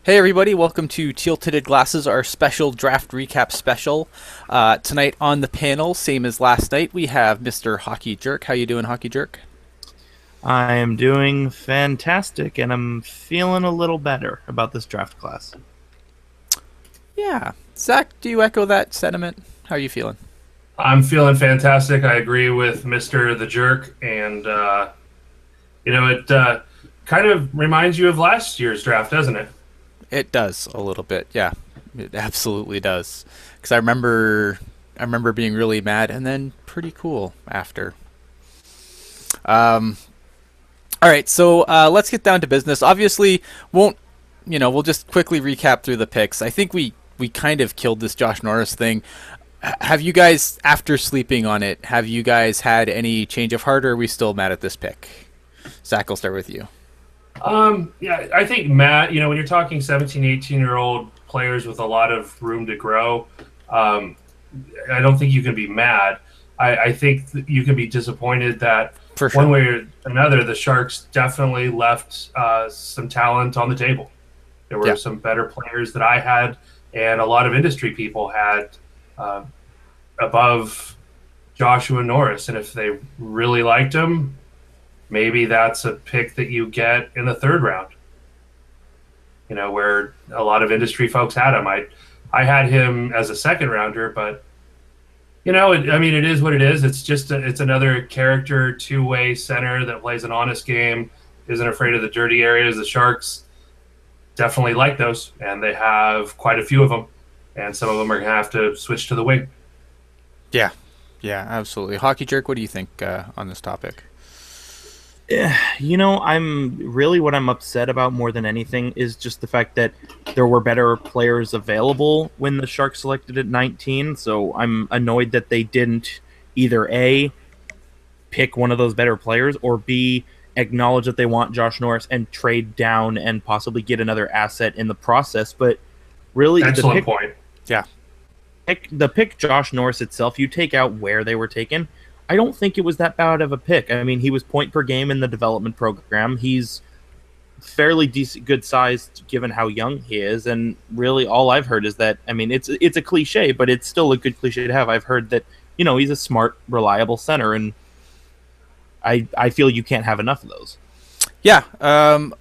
Hey everybody, welcome to Teal Tinted Glasses, our special draft recap special. Tonight on the panel, same as last night, we have Mr. Hockey Jerk. How you doing, Hockey Jerk? I am doing fantastic, and I'm feeling a little better about this draft class. Yeah. Zach, do you echo that sentiment? How are you feeling? I'm feeling fantastic. I agree with Mr. the Jerk, and it kind of reminds you of last year's draft, doesn't it? It does a little bit, yeah. It absolutely does. Because I remember being really mad and then pretty cool after. Um, all right, so let's get down to business. Obviously, won't we'll just quickly recap through the picks. I think we kind of killed this Josh Norris thing. Have you guys, after sleeping on it, have you guys had any change of heart, or are we still mad at this pick? Zach, I'll start with you. Yeah, I think Matt, when you're talking 17, 18-year-old players with a lot of room to grow, um, I don't think you can be mad. I think that you can be disappointed that For one sure. way or another, the Sharks definitely left some talent on the table. There were Yeah. some better players that I had, and a lot of industry people had uh, above Joshua Norris. And if they really liked him, maybe that's a pick that you get in the third round. Where a lot of industry folks had him. I had him as a second rounder, but it is what it is. It's just it's another character two-way center that plays an honest game, isn't afraid of the dirty areas. The Sharks definitely like those, and they have quite a few of them. And some of them are going to have to switch to the wing. Yeah. Yeah, absolutely. Hockey Jerk, what do you think on this topic? I'm really what I'm upset about more than anything is just the fact that there were better players available when the Sharks selected at 19. So I'm annoyed that they didn't either A, pick one of those better players, or B, acknowledge that they want Josh Norris and trade down and possibly get another asset in the process. But really, Excellent point. Yeah. the pick Josh Norris itself, you take out where they were taken, I don't think it was that bad of a pick. I mean, he was point per game in the development program. He's fairly decent, good sized given how young he is, and really all I've heard is that it's a cliche, but it's still a good cliche to have. I've heard that he's a smart, reliable center, and I feel you can't have enough of those. Yeah.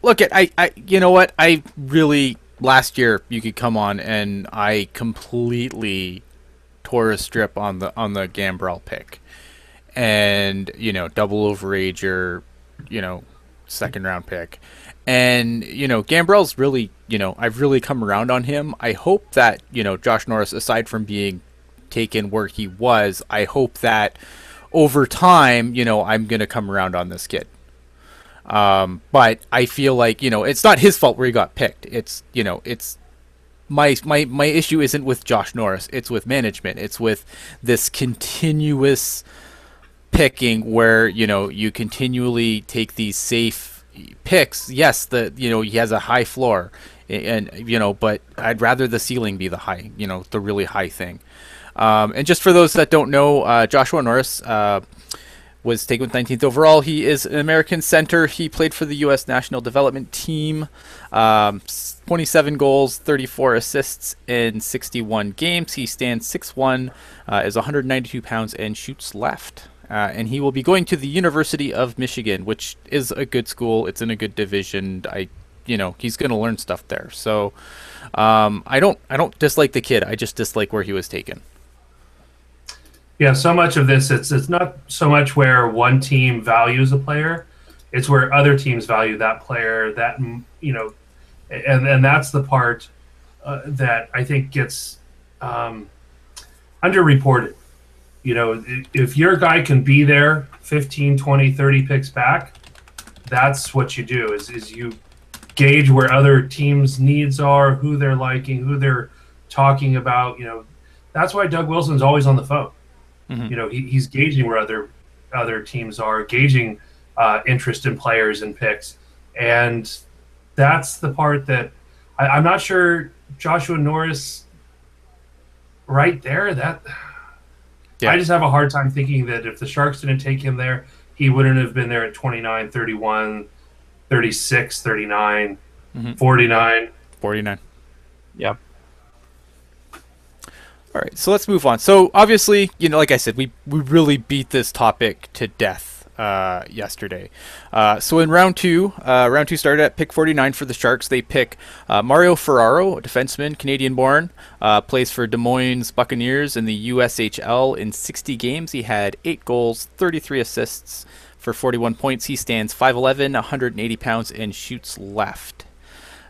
Look, I you know what? I really, last year, you could come on and I completely tore a strip on the Gambrell pick. And double overager, you know second round pick. And Gambrell's really, I've really come around on him. I hope that Josh Norris, aside from being taken where he was, I hope that over time, I'm gonna come around on this kid. But I feel like it's not his fault where he got picked. It's my issue isn't with Josh Norris. It's with management. It's with this continuous picking where you continually take these safe picks. Yes, he has a high floor, and but I'd rather the ceiling be the high, the really high thing. And just for those that don't know, Joshua Norris was taken with 19th overall. He is an American center. He played for the U.S. National Development Team. 27 goals, 34 assists in 61 games. He stands 6'1", is 192 pounds, and shoots left. And he will be going to the University of Michigan, which is a good school. It's in a good division. He's going to learn stuff there. So, I don't dislike the kid. I just dislike where he was taken. Yeah, so much of this, it's not so much where one team values a player, it's where other teams value that player. And that's the part that I think gets underreported. If your guy can be there 15, 20, 30 picks back, that's what you do is you gauge where other teams' needs are, who they're liking, who they're talking about. That's why Doug Wilson's always on the phone. Hmm. He's gauging where other teams are, gauging interest in players and picks, and that's the part that I'm not sure Joshua Norris right there. That I Yeah. just have a hard time thinking that if the Sharks didn't take him there, he wouldn't have been there at 29, 31, 36, 39, Hmm. 49. 49. Yeah. All right, so let's move on. So obviously, like I said, we really beat this topic to death yesterday. So in round two started at pick 49 for the Sharks. They pick Mario Ferraro, a defenseman, Canadian-born, plays for Des Moines Buccaneers in the USHL. In 60 games, he had 8 goals, 33 assists for 41 points. He stands 5'11", 180 pounds, and shoots left.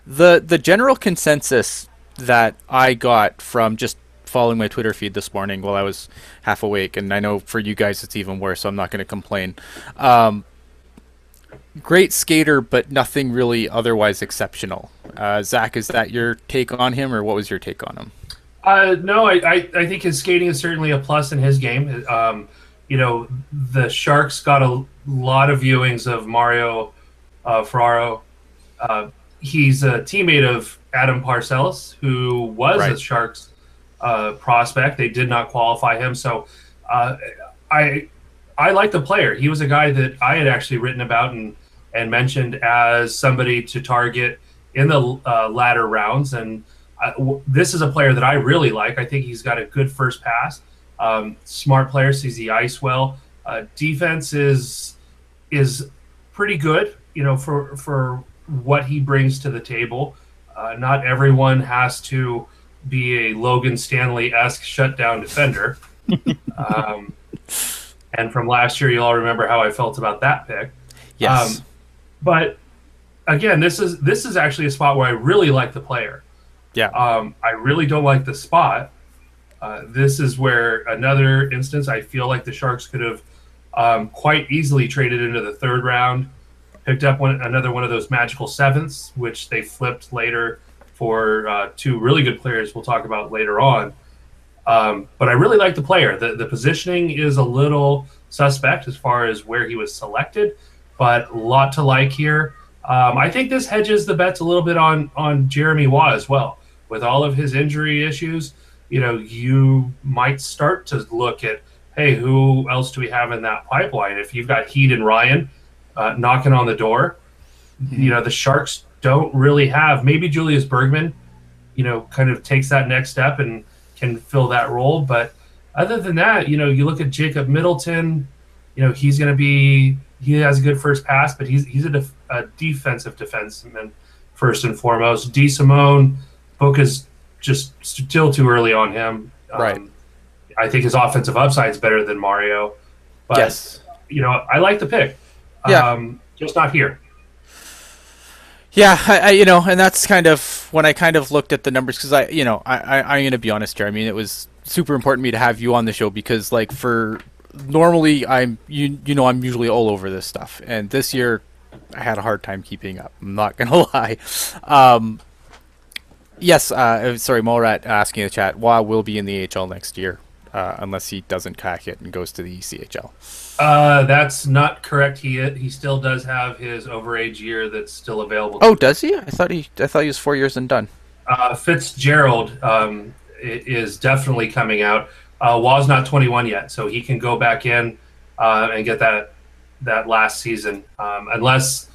The general consensus that I got from just following my Twitter feed this morning while I was half awake, and I know for you guys it's even worse, so I'm not going to complain. Great skater, but nothing really otherwise exceptional. Zach, is that your take on him, or what was your take on him? No, I think his skating is certainly a plus in his game. The Sharks got a lot of viewings of Mario Ferraro. He's a teammate of Adam Parcells, who was a Sharks prospect. They did not qualify him, so I like the player. He was a guy that I had actually written about and mentioned as somebody to target in the latter rounds. And this is a player that I really like. I think he's got a good first pass. Smart player, sees the ice well. Defense is pretty good, for what he brings to the table. Not everyone has to be a Logan Stanley-esque shutdown defender. And from last year, you all remember how I felt about that pick. Yes. But again, this is actually a spot where I really like the player. Yeah. I really don't like the spot. This is where another instance I feel like the Sharks could have quite easily traded into the third round, picked up another one of those magical sevenths, which they flipped later for 2 really good players we'll talk about later on. But I really like the player. The positioning is a little suspect as far as where he was selected, but a lot to like here. I think this hedges the bets a little bit on Jeremy Waugh as well. With all of his injury issues, you might start to look at, hey, who else do we have in that pipeline? If you've got Heed and Ryan knocking on the door, the Sharks don't really have. Maybe Julius Bergman, kind of takes that next step and can fill that role. But other than that, you look at Jacob Middleton, he's going to be, he has a good first pass, but he's a defensive defenseman first and foremost. D. Simone, book is just still too early on him. Right. I think his offensive upside is better than Mario. But, Yes. I like the pick. Yeah. Just not here. Yeah, and that's kind of when I kind of looked at the numbers, because I'm going to be honest here. I mean, it was super important to me to have you on the show because, like, normally I'm usually all over this stuff, and this year I had a hard time keeping up. I'm not going to lie. Yes, sorry, Molrat asking in the chat, Waugh will be in the AHL next year, unless he doesn't crack it and goes to the ECHL. That's not correct. He still does have his overage year that's still available. Oh, does he? I thought he was 4 years and done. Fitzgerald is definitely coming out. Waugh's not 21 yet, so he can go back in and get that last season. Unless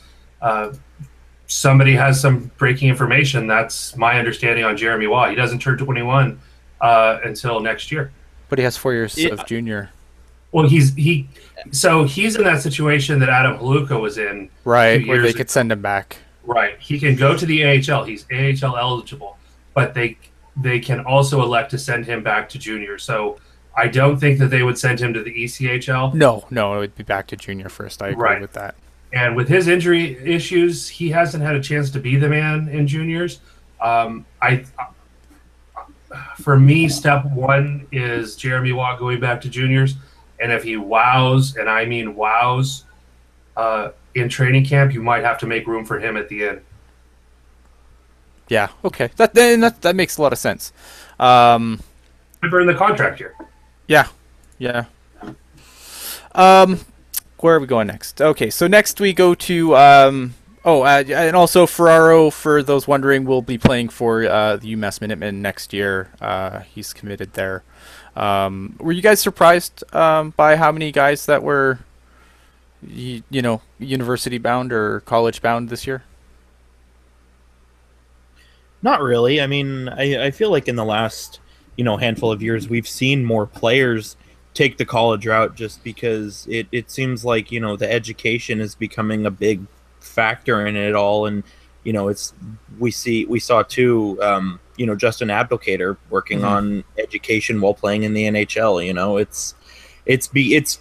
somebody has some breaking information, that's my understanding on Jeremy Waugh. He doesn't turn 21 until next year. But he has 4 years of junior. Well, he's in that situation that Adam Haluka was in. Right, where they could send him back. Right. He can go to the AHL. He's AHL eligible, but they can also elect to send him back to junior. So I don't think that they would send him to the ECHL. No, it would be back to junior first. I agree with that. And with his injury issues, he hasn't had a chance to be the man in juniors. For me, step one is Jeremy Waugh going back to juniors. And if he wows, and I mean wows, in training camp, you might have to make room for him at the end. Yeah, okay. That makes a lot of sense. Burn the contract here. Yeah. Where are we going next? Okay, so next we go to and also Ferraro, for those wondering, will be playing for the UMass Minutemen next year. He's committed there. Were you guys surprised by how many guys that were, university bound or college bound this year? Not really. I mean, I feel like in the last, handful of years, we've seen more players take the college route just because it seems like, the education is becoming a big factor in it all. And, it's, we saw too, Justin Abdelkader working Hmm. on education while playing in the NHL. It's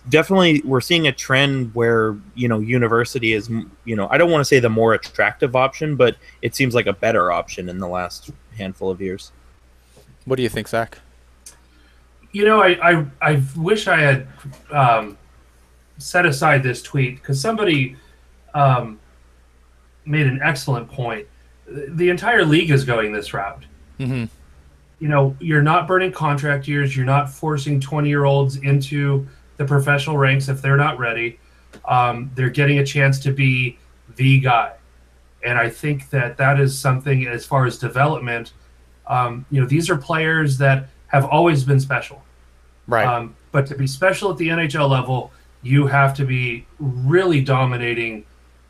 definitely, we're seeing a trend where university is, I don't want to say the more attractive option, but it seems like a better option in the last handful of years. What do you think, Zach? I wish I had set aside this tweet because somebody um, made an excellent point. The entire league is going this route. Hmm. You're not burning contract years. You're not forcing 20-year-olds into the professional ranks if they're not ready. They're getting a chance to be the guy. And I think that is something as far as development. These are players that have always been special. Right. But to be special at the NHL level, you have to be really dominating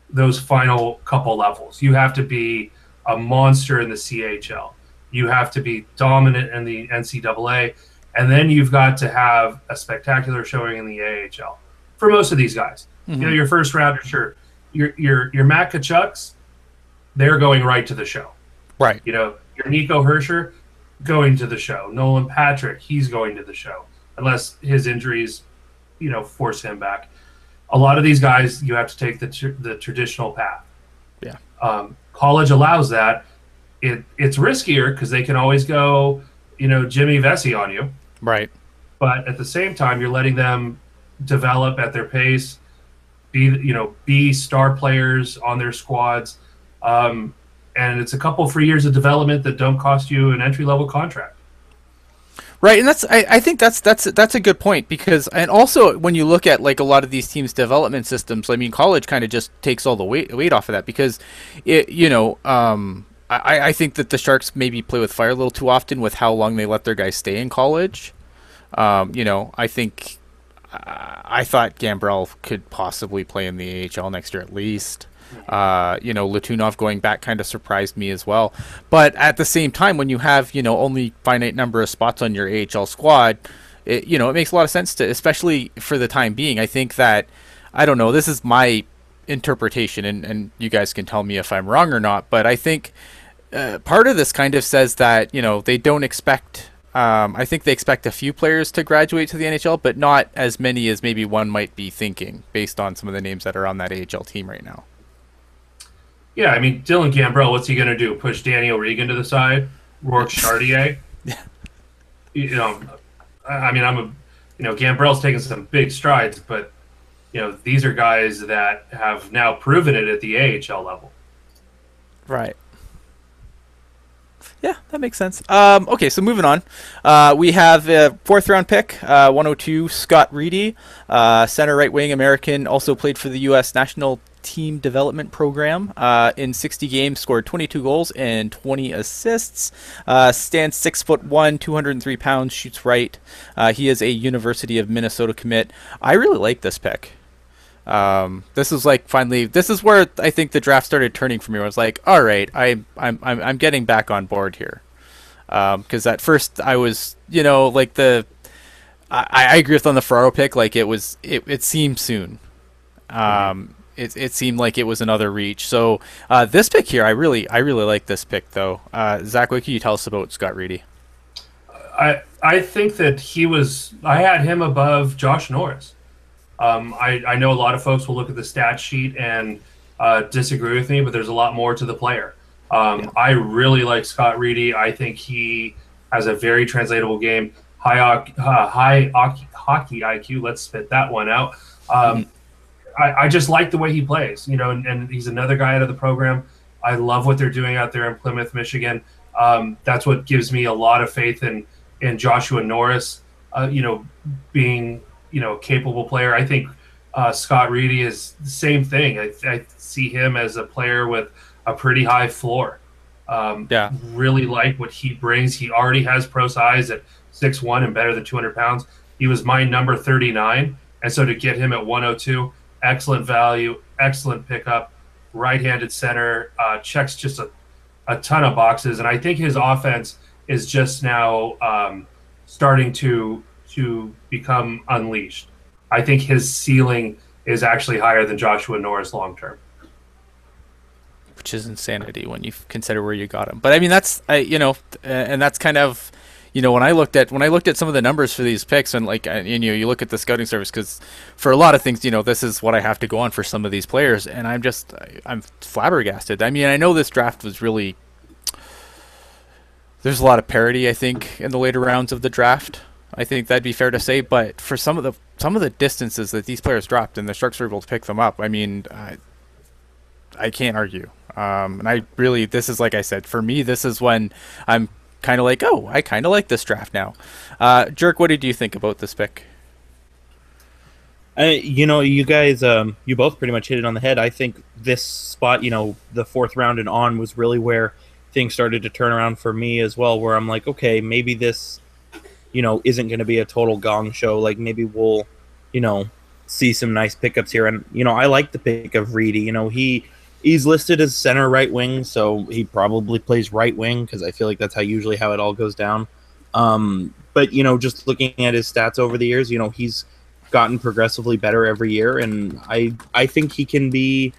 those final couple levels. You have to be a monster in the CHL. You have to be dominant in the NCAA, and then you've got to have a spectacular showing in the AHL. For most of these guys, Hmm. your first rounder, sure, your Matt Kachucks, they're going right to the show. Right. Your Nico Herscher going to the show. Nolan Patrick, he's going to the show, unless his injuries, force him back. A lot of these guys, you have to take the traditional path. Yeah. College allows that. It's riskier because they can always go, Jimmy Vesey on you. Right. But at the same time, you're letting them develop at their pace, be star players on their squads, and it's a couple free years of development that don't cost you an entry level contract. Right, and I think that's a good point because and also when you look at like a lot of these teams' development systems, I mean, college kind of just takes all the weight off of that because I think that the Sharks maybe play with fire a little too often with how long they let their guys stay in college. I think I thought Gambrell could possibly play in the AHL next year at least. Latunov going back kind of surprised me as well. But at the same time, when you have only finite number of spots on your AHL squad, it makes a lot of sense to, especially for the time being. I think that I don't know. This is my interpretation, and you guys can tell me if I'm wrong or not. But I think part of this kind of says that they don't expect. I think they expect a few players to graduate to the NHL, but not as many as maybe one might be thinking, based on some of the names that are on that AHL team right now. Yeah, I mean, Dylan Gambrell, what's he going to do? Push Danny O'Regan to the side? Rourke Chartier? Yeah. I mean, Gambrell's taken some big strides, but, these are guys that have now proven it at the AHL level. Right. Yeah, that makes sense. Okay, so moving on. We have a fourth round pick, 102, Scott Reedy, center right wing American, also played for the U.S. national team development program. In 60 games, scored 22 goals and 20 assists. Stands 6'1", 203 pounds, shoots right. He is a University of Minnesota commit. I really like this pick. This is like finally. This is where I think the draft started turning for me. Where I was like, all right, I'm getting back on board here. Because at first I was, like I agree with on the Ferraro pick. Like it seemed soon. It seemed like it was another reach. So this pick here, I really like this pick though. Zach, what can you tell us about Scott Reedy? I think that I had him above Josh Norris. I know a lot of folks will look at the stat sheet and disagree with me, but there's a lot more to the player. I really like Scott Reedy. I think he has a very translatable game, high hockey IQ. Let's spit that one out. I just like the way he plays, and he's another guy out of the program. I love what they're doing out there in Plymouth, Michigan. That's what gives me a lot of faith in Joshua Norris, being a capable player. I think Scott Reedy is the same thing. I see him as a player with a pretty high floor. Yeah. Really like what he brings. He already has pro size at 6'1" and better than 200 pounds. He was my number 39. And so to get him at 102, excellent value, excellent pickup, right-handed center, checks just a a ton of boxes, and I think his offense is just now starting to become unleashed. I think his ceiling is actually higher than Joshua Norris long term. which is insanity when you consider where you got him. But I mean, and that's kind of, when I looked at some of the numbers for these picks, and like, you look at the scouting service, because for a lot of things, this is what I have to go on for some of these players, and I'm flabbergasted. I mean, I know this draft was really, there's a lot of parity, I think, in the later rounds of the draft. I think that'd be fair to say, but for some of the distances that these players dropped, and the Sharks were able to pick them up, I mean, I can't argue. And I really, this is, like I said, for me, this is when I'm kind of like, oh, I kind of like this draft now. Jerk, what did you think about this pick? You guys, you both pretty much hit it on the head. I think this spot, the fourth round and on, was really where things started to turn around for me as well, where I'm like, okay, maybe this, isn't going to be a total gong show. Like, maybe we'll, see some nice pickups here. And, I like the pick of Reedy. He's listed as center right wing, so he probably plays right wing, because I feel like that's usually how it all goes down. But, just looking at his stats over the years, he's gotten progressively better every year, and I think he can be,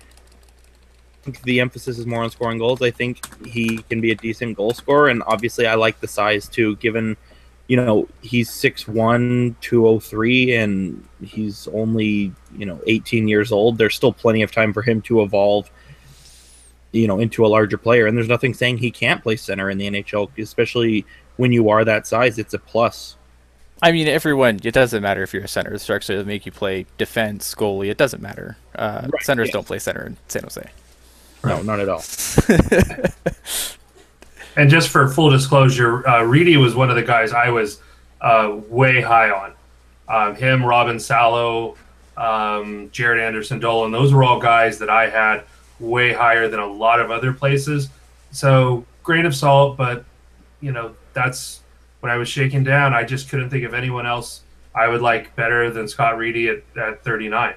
the emphasis is more on scoring goals. I think he can be a decent goal scorer, and obviously I like the size too, given, he's 6'1", 203, and he's only, 18 years old. There's still plenty of time for him to evolve, into a larger player, and there's nothing saying he can't play center in the NHL, especially when you are that size. It's a plus. I mean, it doesn't matter if you're a center. The Sharks will make you play defense, goalie. It doesn't matter. Right, Centers don't play center in San Jose. No, not at all. And just for full disclosure, Reedy was one of the guys I was way high on. Him, Robin Salo, Jared Anderson-Dolan, those were all guys that I had way higher than a lot of other places. So, grain of salt, but, that's when I was shaken down. I just couldn't think of anyone else I would like better than Scott Reedy at 39.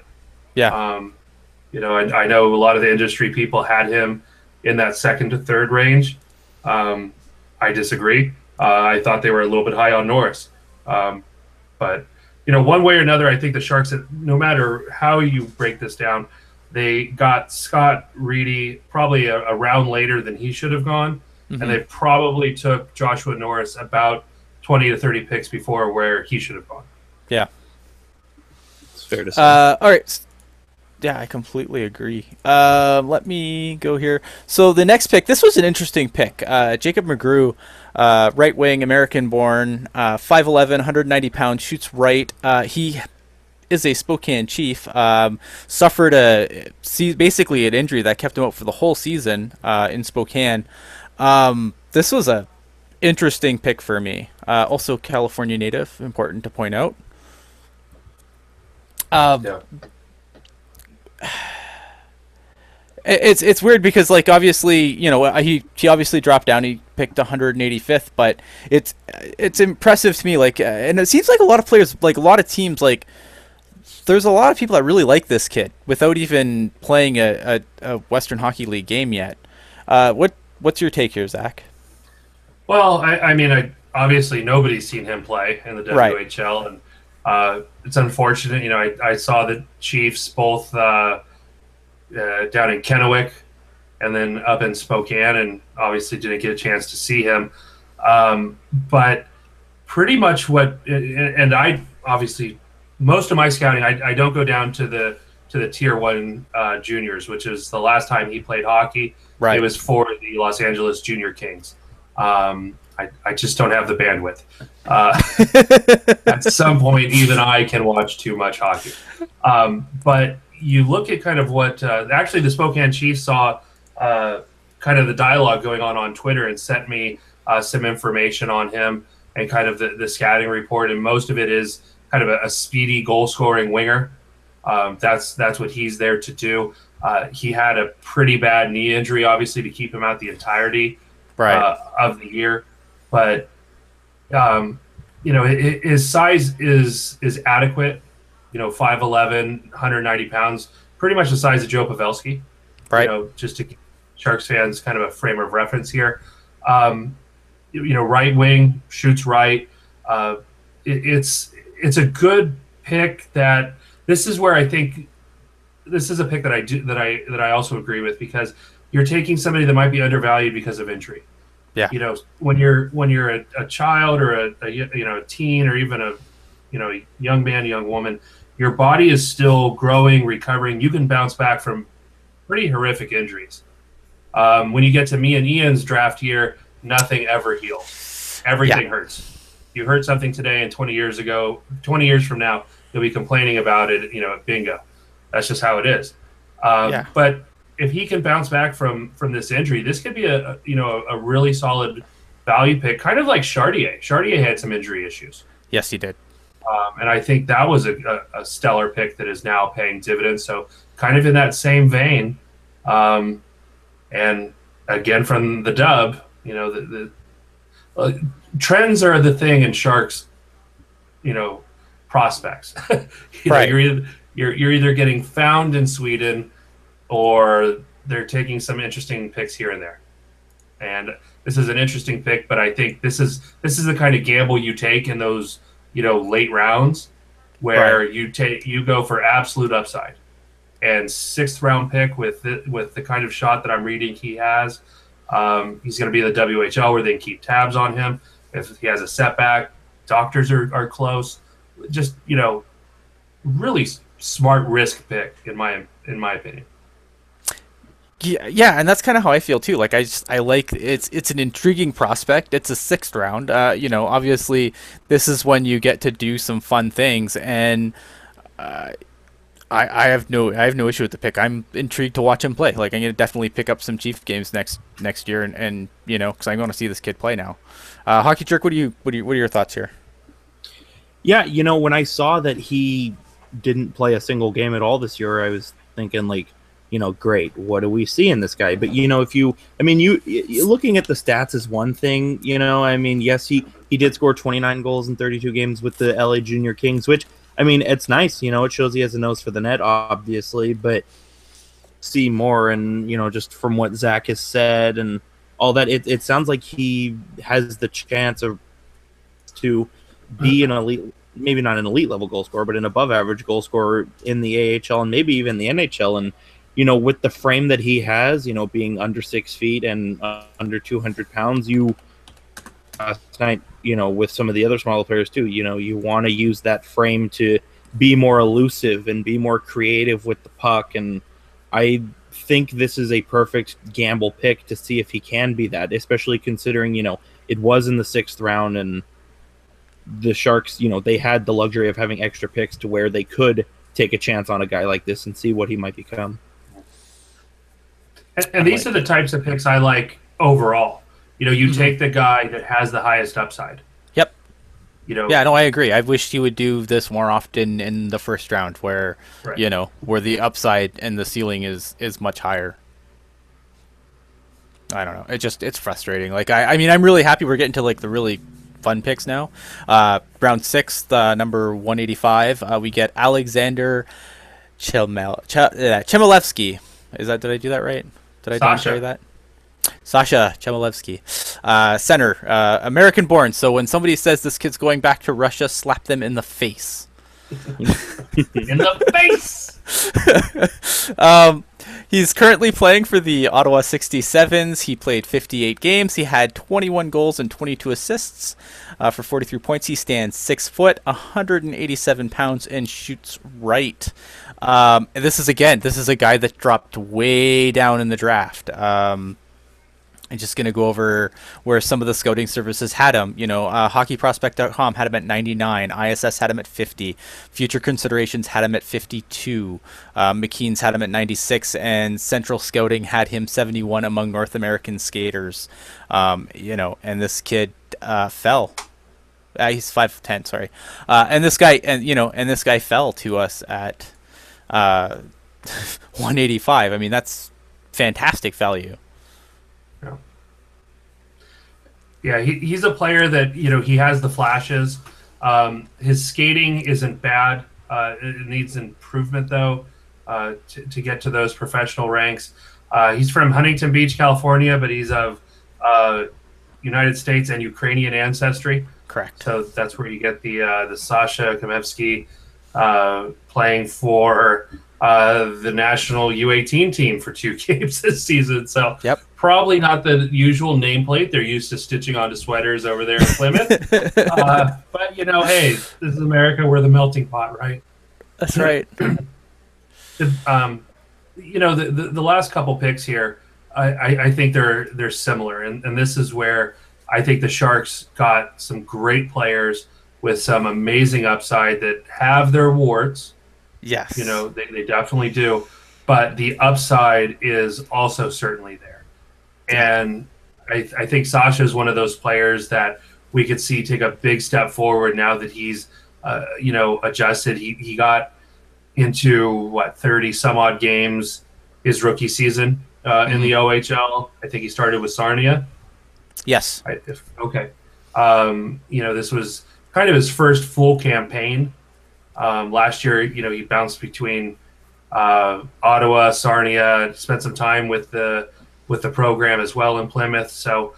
Yeah. I know a lot of the industry people had him in that second to third range. I disagree. I thought they were a little bit high on Norris. But, one way or another, I think the Sharks, no matter how you break this down, they got Scott Reedy probably a round later than he should have gone. Mm-hmm. And they probably took Joshua Norris about 20 to 30 picks before where he should have gone. Yeah. It's fair to say. All right. Yeah, I completely agree. Let me go here. So the next pick, this was an interesting pick. Jacob McGrew, right wing, American-born, 5'11", 190 pounds, shoots right. He is a Spokane Chief. Suffered basically an injury that kept him out for the whole season in Spokane. This was a interesting pick for me. Also California native, important to point out. Yeah. It's weird because, like, obviously, he obviously dropped down. He picked 185th, but it's impressive to me. Like, and it seems like a lot of players, like a lot of teams, like there's a lot of people that really like this kid without even playing a Western Hockey League game yet. What's your take here, Zach? Well, I mean, obviously nobody's seen him play in the WHL, and it's unfortunate. I saw the Chiefs both down in Kennewick and then up in Spokane, and obviously didn't get a chance to see him. But pretty much and I obviously, most of my scouting, I don't go down to the Tier 1 juniors, which is the last time he played hockey. Right. It was for the Los Angeles Junior Kings. I just don't have the bandwidth. At some point, even I can watch too much hockey. But you look at kind of what actually the Spokane Chiefs saw kind of the dialogue going on Twitter and sent me some information on him and kind of the scouting report. And most of it is kind of a speedy goal scoring winger. That's what he's there to do. He had a pretty bad knee injury, obviously, to keep him out the entirety of the year. But his size is adequate. 5'11", 190 pounds, pretty much the size of Joe Pavelski. Right. Just to Sharks fans kind of a frame of reference here. Um, right wing, shoots right. Uh, it's a good pick. That this is where I think this is a pick that I also agree with, because you're taking somebody that might be undervalued because of injury. Yeah. When you're a child or a teen, or even a young man, young woman, your body is still growing, recovering. You can bounce back from pretty horrific injuries. When you get to me and Ian's draft year, nothing ever heals. Everything hurts. You hurt something today, and 20 years from now, you'll be complaining about it. Bingo. That's just how it is. But if he can bounce back from this injury, this could be a really solid value pick, kind of like Chartier. Chartier had some injury issues. Yes, he did. And I think that was a stellar pick that is now paying dividends. So kind of in that same vein, and again from the dub, the trends are the thing in Sharks, prospects. Right. You're either getting found in Sweden, or they're taking some interesting picks here and there. And this is an interesting pick, but I think this is the kind of gamble you take in those late rounds, where you go for absolute upside. And 6th round pick with the kind of shot that I'm reading he has, he's going to be in the WHL, where they can keep tabs on him. If he has a setback, doctors are close. Just really smart risk pick in my opinion. Yeah, and that's kind of how I feel too. Like I like it's an intriguing prospect. It's a 6th round. Obviously this is when you get to do some fun things, and I have no issue with the pick. I'm intrigued to watch him play. Like, I'm gonna definitely pick up some Chief games next year, and because I'm going to see this kid play now. Hockey Jerk, what are your thoughts here? Yeah, when I saw that he didn't play a single game at all this year, I was thinking, like, great, what do we see in this guy? But you looking at the stats is one thing. Yes, he did score 29 goals in 32 games with the LA Junior Kings, which, it's nice. It shows he has a nose for the net, obviously, but see more. And, just from what Zach has said and all that, it sounds like he has the chance to be an elite, maybe not an elite level goal scorer, but an above average goal scorer in the AHL and maybe even the NHL. And, with the frame that he has, being under 6 feet and under 200 pounds, tonight, with some of the other smaller players too, you want to use that frame to be more elusive and be more creative with the puck. And I think this is a perfect gamble pick to see if he can be that, especially considering, it was in the 6th round, and the Sharks, they had the luxury of having extra picks to where they could take a chance on a guy like this and see what he might become. And these are the types of picks I like overall. You take the guy that has the highest upside. Yep. Yeah, no, I agree. I wish he would do this more often in the 1st round, where where the upside and the ceiling is much higher. I don't know. It's frustrating. Like I'm really happy we're getting to like the really fun picks now. Round 6, number 185, we get Alexander Chmelevsky. Did I do that right? Did I say that? Sasha Chmelevsky, center, American-born. So when somebody says this kid's going back to Russia, slap them in the face. In the face. He's currently playing for the Ottawa 67s. He played 58 games. He had 21 goals and 22 assists for 43 points. He stands 6 foot, 187 pounds, and shoots right. And this is a guy that dropped way down in the draft. I'm just going to go over where some of the scouting services had him. HockeyProspect.com had him at 99. ISS had him at 50. Future Considerations had him at 52. McKean's had him at 96. And Central Scouting had him 71 among North American skaters. And this kid fell. He's 5'10", sorry. And this guy fell to us at 185. I mean, that's fantastic value. Yeah, he's a player that, he has the flashes. His skating isn't bad. It needs improvement, though, to get to those professional ranks. He's from Huntington Beach, California, but he's of United States and Ukrainian ancestry. Correct. So that's where you get the Sasha Kamevsky playing for the national U18 team for 2 games this season. So Yep. probably not the usual nameplate they're used to stitching onto sweaters over there in Plymouth. But hey, this is America. We're the melting pot, right? That's right. The last couple picks here, I think they're similar, and this is where I think the Sharks got some great players with some amazing upside that have their warts. Yes. They definitely do, but the upside is also certainly there. And I think Sasha is one of those players that we could see take a big step forward now that he's adjusted. He got into 30 some odd games his rookie season in the OHL. I think he started with Sarnia. Yes. Okay. This was kind of his first full campaign. Last year, he bounced between Ottawa, Sarnia, spent some time with the program as well in Plymouth. So,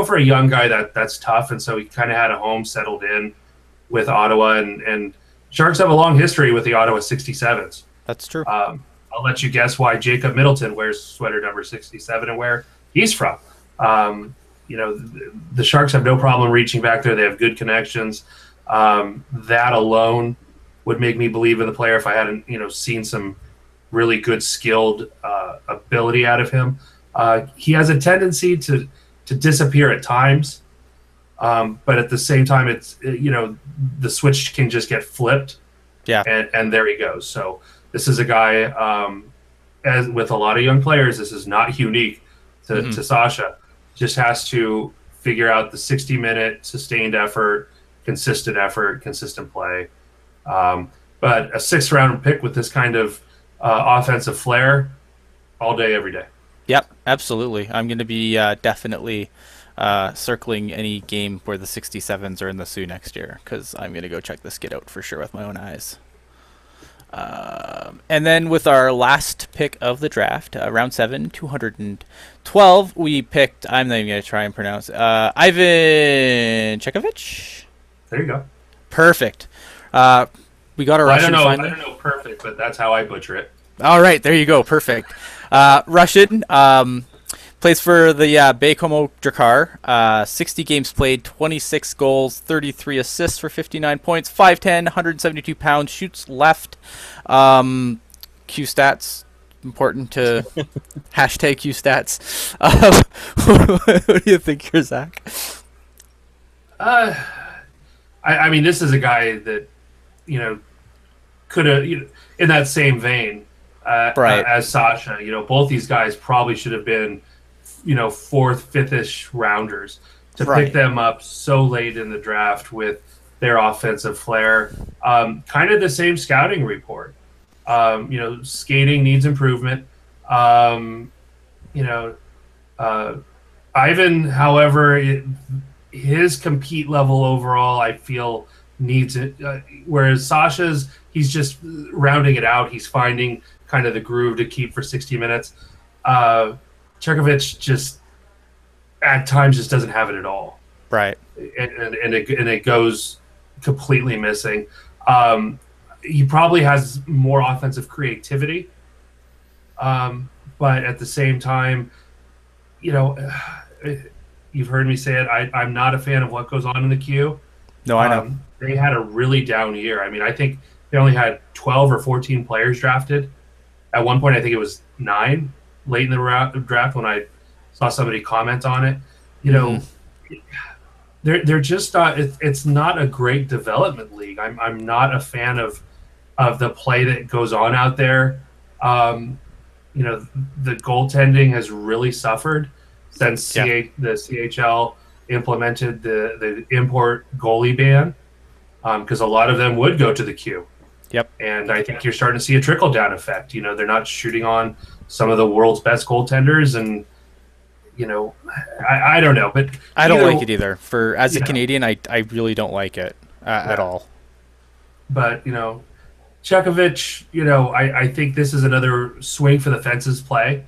for a young guy, that's tough. And so he kind of had a home settled in with Ottawa, and Sharks have a long history with the Ottawa 67s. That's true. I'll let you guess why Jacob Middleton wears sweater number 67 and where he's from. The Sharks have no problem reaching back there. They have good connections. That alone would make me believe in the player if I hadn't, seen some really good skilled ability out of him. He has a tendency to disappear at times, but at the same time, it's the switch can just get flipped. Yeah, and there he goes. So this is a guy, as with a lot of young players, this is not unique to Sasha. Just has to figure out the 60-minute sustained effort, consistent play. But a 6th-round pick with this kind of offensive flair, all day, every day. Yep, absolutely. I'm going to be definitely circling any game where the 67s are in the Sioux next year, because I'm going to go check this kid out for sure with my own eyes. And then with our last pick of the draft, round 7, 212, we picked, I'm not even going to try and pronounce, Ivan Chekovich? There you go. Perfect. We got a Russian finally. I don't know perfect, but that's how I butcher it. All right, there you go. Perfect. Russian, plays for the Baykomo Drakkar. 60 games played, 26 goals, 33 assists for 59 points, 5'10", 172 pounds, shoots left. Q stats, important to hashtag Q stats. What do you think here, Zach? I mean, this is a guy that, could have, in that same vein, right, as Sasha, both these guys probably should have been, 4th, 5th-ish rounders to pick them up so late in the draft with their offensive flair. Kind of the same scouting report. Skating needs improvement. Ivan, however, his compete level overall, I feel, needs it. Whereas Sasha's, he's just rounding it out. He's finding kind of the groove to keep for 60 minutes. Chekovich just at times just doesn't have it at all. Right. And it goes completely missing. He probably has more offensive creativity. But at the same time, you've heard me say it. I'm not a fan of what goes on in the queue. No, I know. They had a really down year. I mean, I think they only had 12 or 14 players drafted. At one point, I think it was 9 late in the draft when I saw somebody comment on it. They're just not. It's not a great development league. I'm not a fan of the play that goes on out there. The goaltending has really suffered since the CHL implemented the import goalie ban, because a lot of them would go to the queue. Yep. And I think you're starting to see a trickle down effect. They're not shooting on some of the world's best goaltenders, and I don't know, but I don't like it either. As a Canadian, I really don't like it at all. But Chekovich, I think this is another swing for the fences play.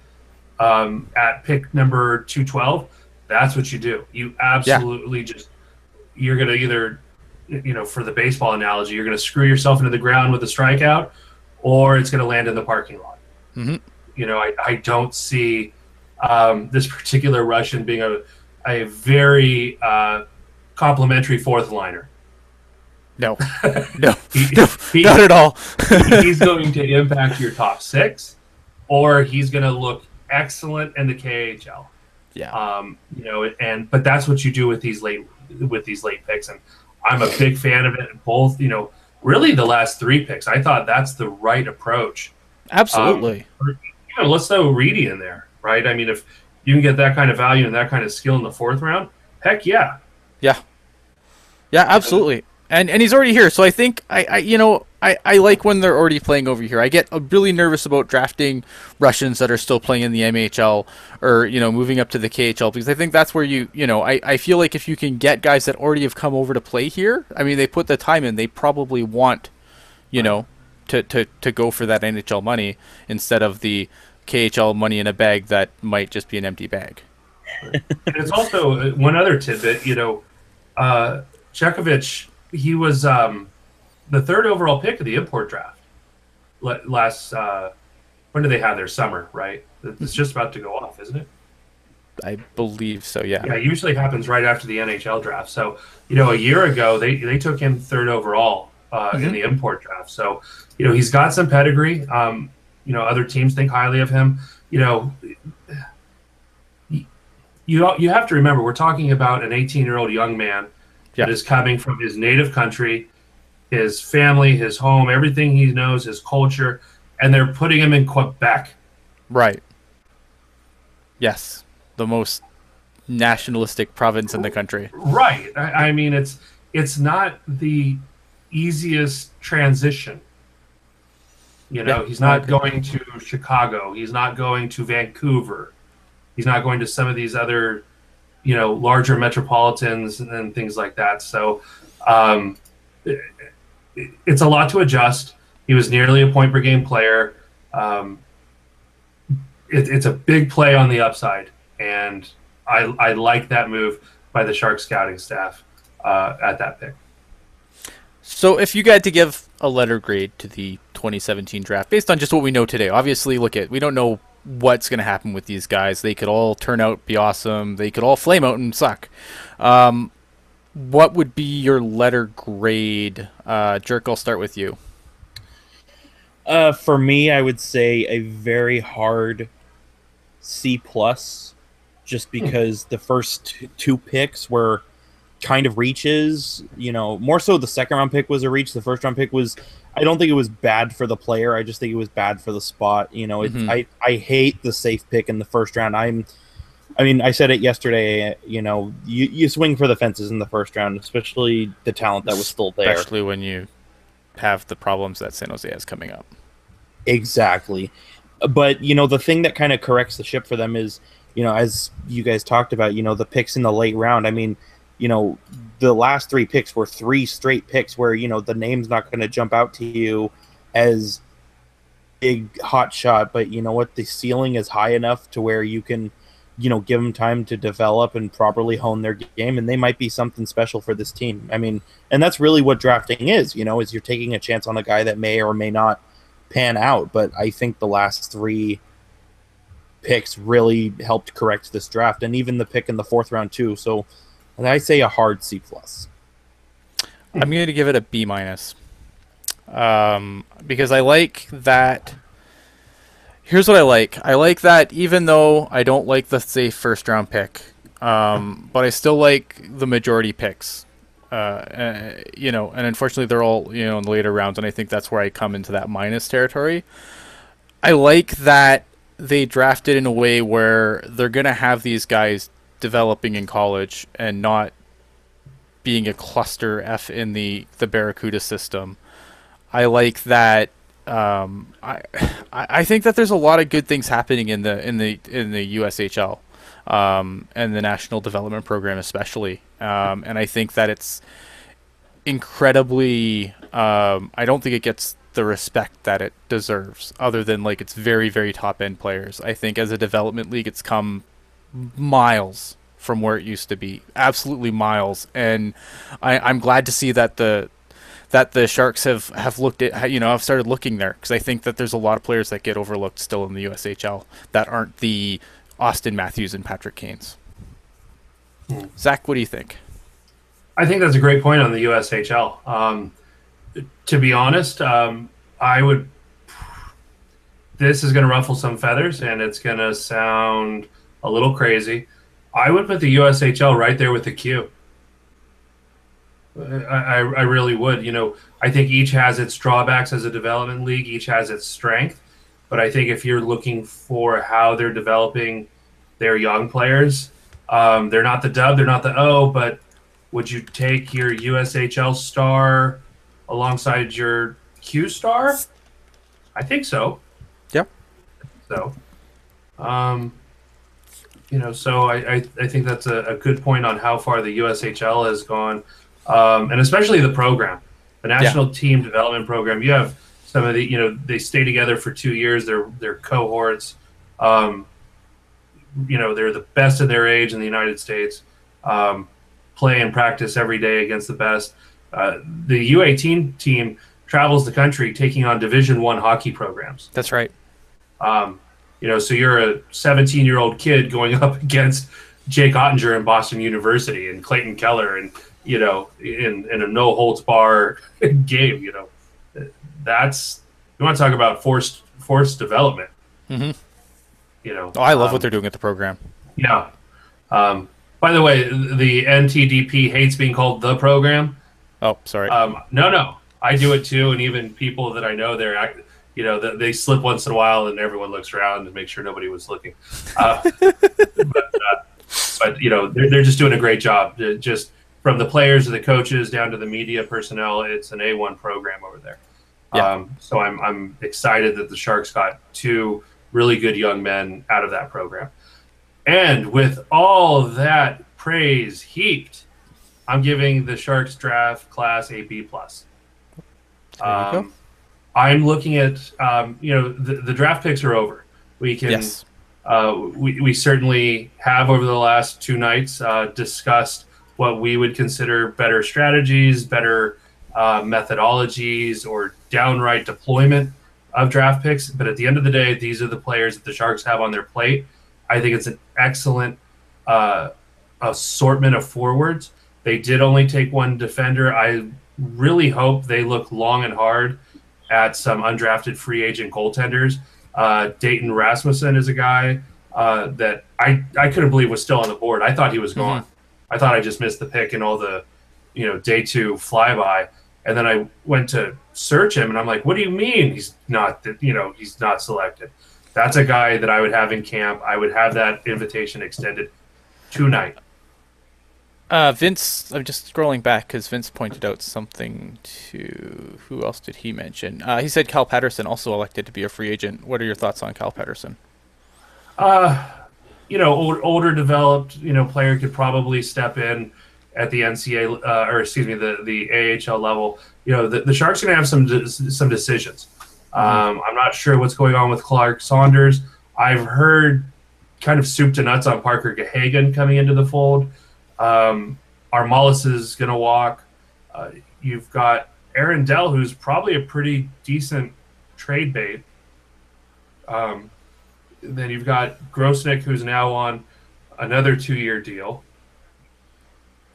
at pick number 212, that's what you do. You Yeah. absolutely just, you're going to either, for the baseball analogy, you're going to screw yourself into the ground with a strikeout, or it's going to land in the parking lot. Hmm. I don't see this particular Russian being a very complimentary fourth liner. No, no, he, no, he, not at all. he's going to impact your top six, or he's going to look excellent in the KHL. Yeah. But that's what you do with these late picks, and I'm a big fan of it. Both, really the last three picks, I thought that's the right approach. Absolutely. Let's throw Reedy in there, right? I mean, if you can get that kind of value and that kind of skill in the fourth round, heck yeah. Yeah. Yeah, absolutely. And he's already here, so I think I like when they're already playing over here. I get really nervous about drafting Russians that are still playing in the MHL or moving up to the KHL, because I think that's where I feel like if you can get guys that already have come over to play here, I mean they put the time in, they probably want to go for that NHL money instead of the KHL money in a bag that might just be an empty bag. And it's also one other tidbit, Chekovich, he was the third overall pick of the import draft last. When do they have their summer? Right, it's just about to go off, isn't it? I believe so. Yeah. Yeah, it usually happens right after the NHL draft. So a year ago they took him third overall in the import draft. So he's got some pedigree. Other teams think highly of him. You have to remember, we're talking about an 18-year-old young man that is coming from his native country, his family, his home, everything he knows, his culture, and they're putting him in Quebec. Right. Yes. The most nationalistic province in the country. Right. I mean, it's not the easiest transition. He's not going to Chicago. He's not going to Vancouver. He's not going to some of these other, larger metropolitans and things like that. So it's a lot to adjust. He was nearly a point per game player. It's a big play on the upside, and I like that move by the Sharks scouting staff at that pick. So if you had to give a letter grade to the 2017 draft based on just what we know today, obviously, we don't know what's going to happen with these guys. They could all turn out, be awesome. They could all flame out and suck. What would be your letter grade? Jerk, I'll start with you. For me, I would say a very hard C+, just because the first two picks were kind of reaches. More so the second round pick was a reach. The first round pick was, I don't think it was bad for the player. I just think it was bad for the spot. I hate the safe pick in the first round. I said it yesterday, you swing for the fences in the first round, especially the talent that was still there. Especially when you have the problems that San Jose has coming up. Exactly. But, the thing that kind of corrects the ship for them is, as you guys talked about, the picks in the late round. I mean, the last three picks were three straight picks where, the name's not going to jump out to you as big hot shot, but you know what? The ceiling is high enough to where you can, give them time to develop and properly hone their game, and they might be something special for this team. I mean, and that's really what drafting is, is you're taking a chance on a guy that may or may not pan out. But I think the last three picks really helped correct this draft, and even the pick in the fourth round too. So I say a hard C+. I'm going to give it a B-, because I like that. Here's what I like. I like that even though I don't like the safe first round pick, but I still like the majority picks. And unfortunately they're all, in the later rounds, and I think that's where I come into that minus territory. I like that they drafted in a way where they're going to have these guys developing in college and not being a cluster F in the Barracuda system. I like that. I think that there's a lot of good things happening in the USHL, and the National Development Program especially. And I think that it's incredibly. I don't think it gets the respect that it deserves, other than like its very, very top end players. I think as a development league, it's come miles from where it used to be, absolutely miles. And I'm glad to see that the Sharks have looked at, have started looking there, because I think that there's a lot of players that get overlooked still in the USHL that aren't the Austin Matthews and Patrick Kanes. Zach, what do you think? I think that's a great point on the USHL. To be honest, I would. This is going to ruffle some feathers, and it's going to sound a little crazy. I would put the USHL right there with the Q. I really would. I think each has its drawbacks as a development league. Each has its strength. But I think if you're looking for how they're developing their young players, they're not the dub, they're not the O, but would you take your USHL star alongside your Q star? I think so. Yep. So, so I think that's a good point on how far the USHL has gone. And especially the program, the national team development program. You have some of the, they stay together for 2 years. They're cohorts. They're the best of their age in the United States. Play and practice every day against the best. The U18 team travels the country taking on Division I hockey programs. That's right. So you're a 17-year-old kid going up against Jake Ottinger in Boston University and Clayton Keller and in a no holds bar game. That's, you want to talk about forced development. Mm-hmm. I love what they're doing at the program. Yeah. By the way, the NTDP hates being called the program. Oh, sorry. No, I do it too, and even people that I know, they slip once in a while, and everyone looks around to make sure nobody was looking. But they're just doing a great job. Just from the players to the coaches down to the media personnel, it's an A1 program over there. Yeah. So I'm excited that the Sharks got 2 really good young men out of that program. And with all that praise heaped, I'm giving the Sharks draft class a B+. There you go. I'm looking at, the draft picks are over. We can, yes. We certainly have over the last 2 nights discussed what we would consider better strategies, better methodologies, or downright deployment of draft picks. But at the end of the day, these are the players that the Sharks have on their plate. I think it's an excellent assortment of forwards. They did only take 1 defender. I really hope they look long and hard at some undrafted free agent goaltenders. Dayton Rasmussen is a guy that I couldn't believe was still on the board. I thought he was gone. Mm-hmm. I thought I just missed the pick in all the, day 2 flyby. And then I went to search him, and I'm like, what do you mean he's not selected? That's a guy that I would have in camp. I would have that invitation extended tonight. Vince, I'm just scrolling back because Vince pointed out something to... Who else did he mention? He said Cal Patterson also elected to be a free agent. What are your thoughts on Cal Patterson? Older developed, player could probably step in at the NCAA, the AHL level. The Sharks are going to have some decisions. I'm not sure what's going on with Clark Saunders. I've heard kind of soup to nuts on Parker Gahagan coming into the fold. Armalis is going to walk. You've got Aaron Dell, who's probably a pretty decent trade bait. Then you've got Grosnick, who's now on another 2-year deal.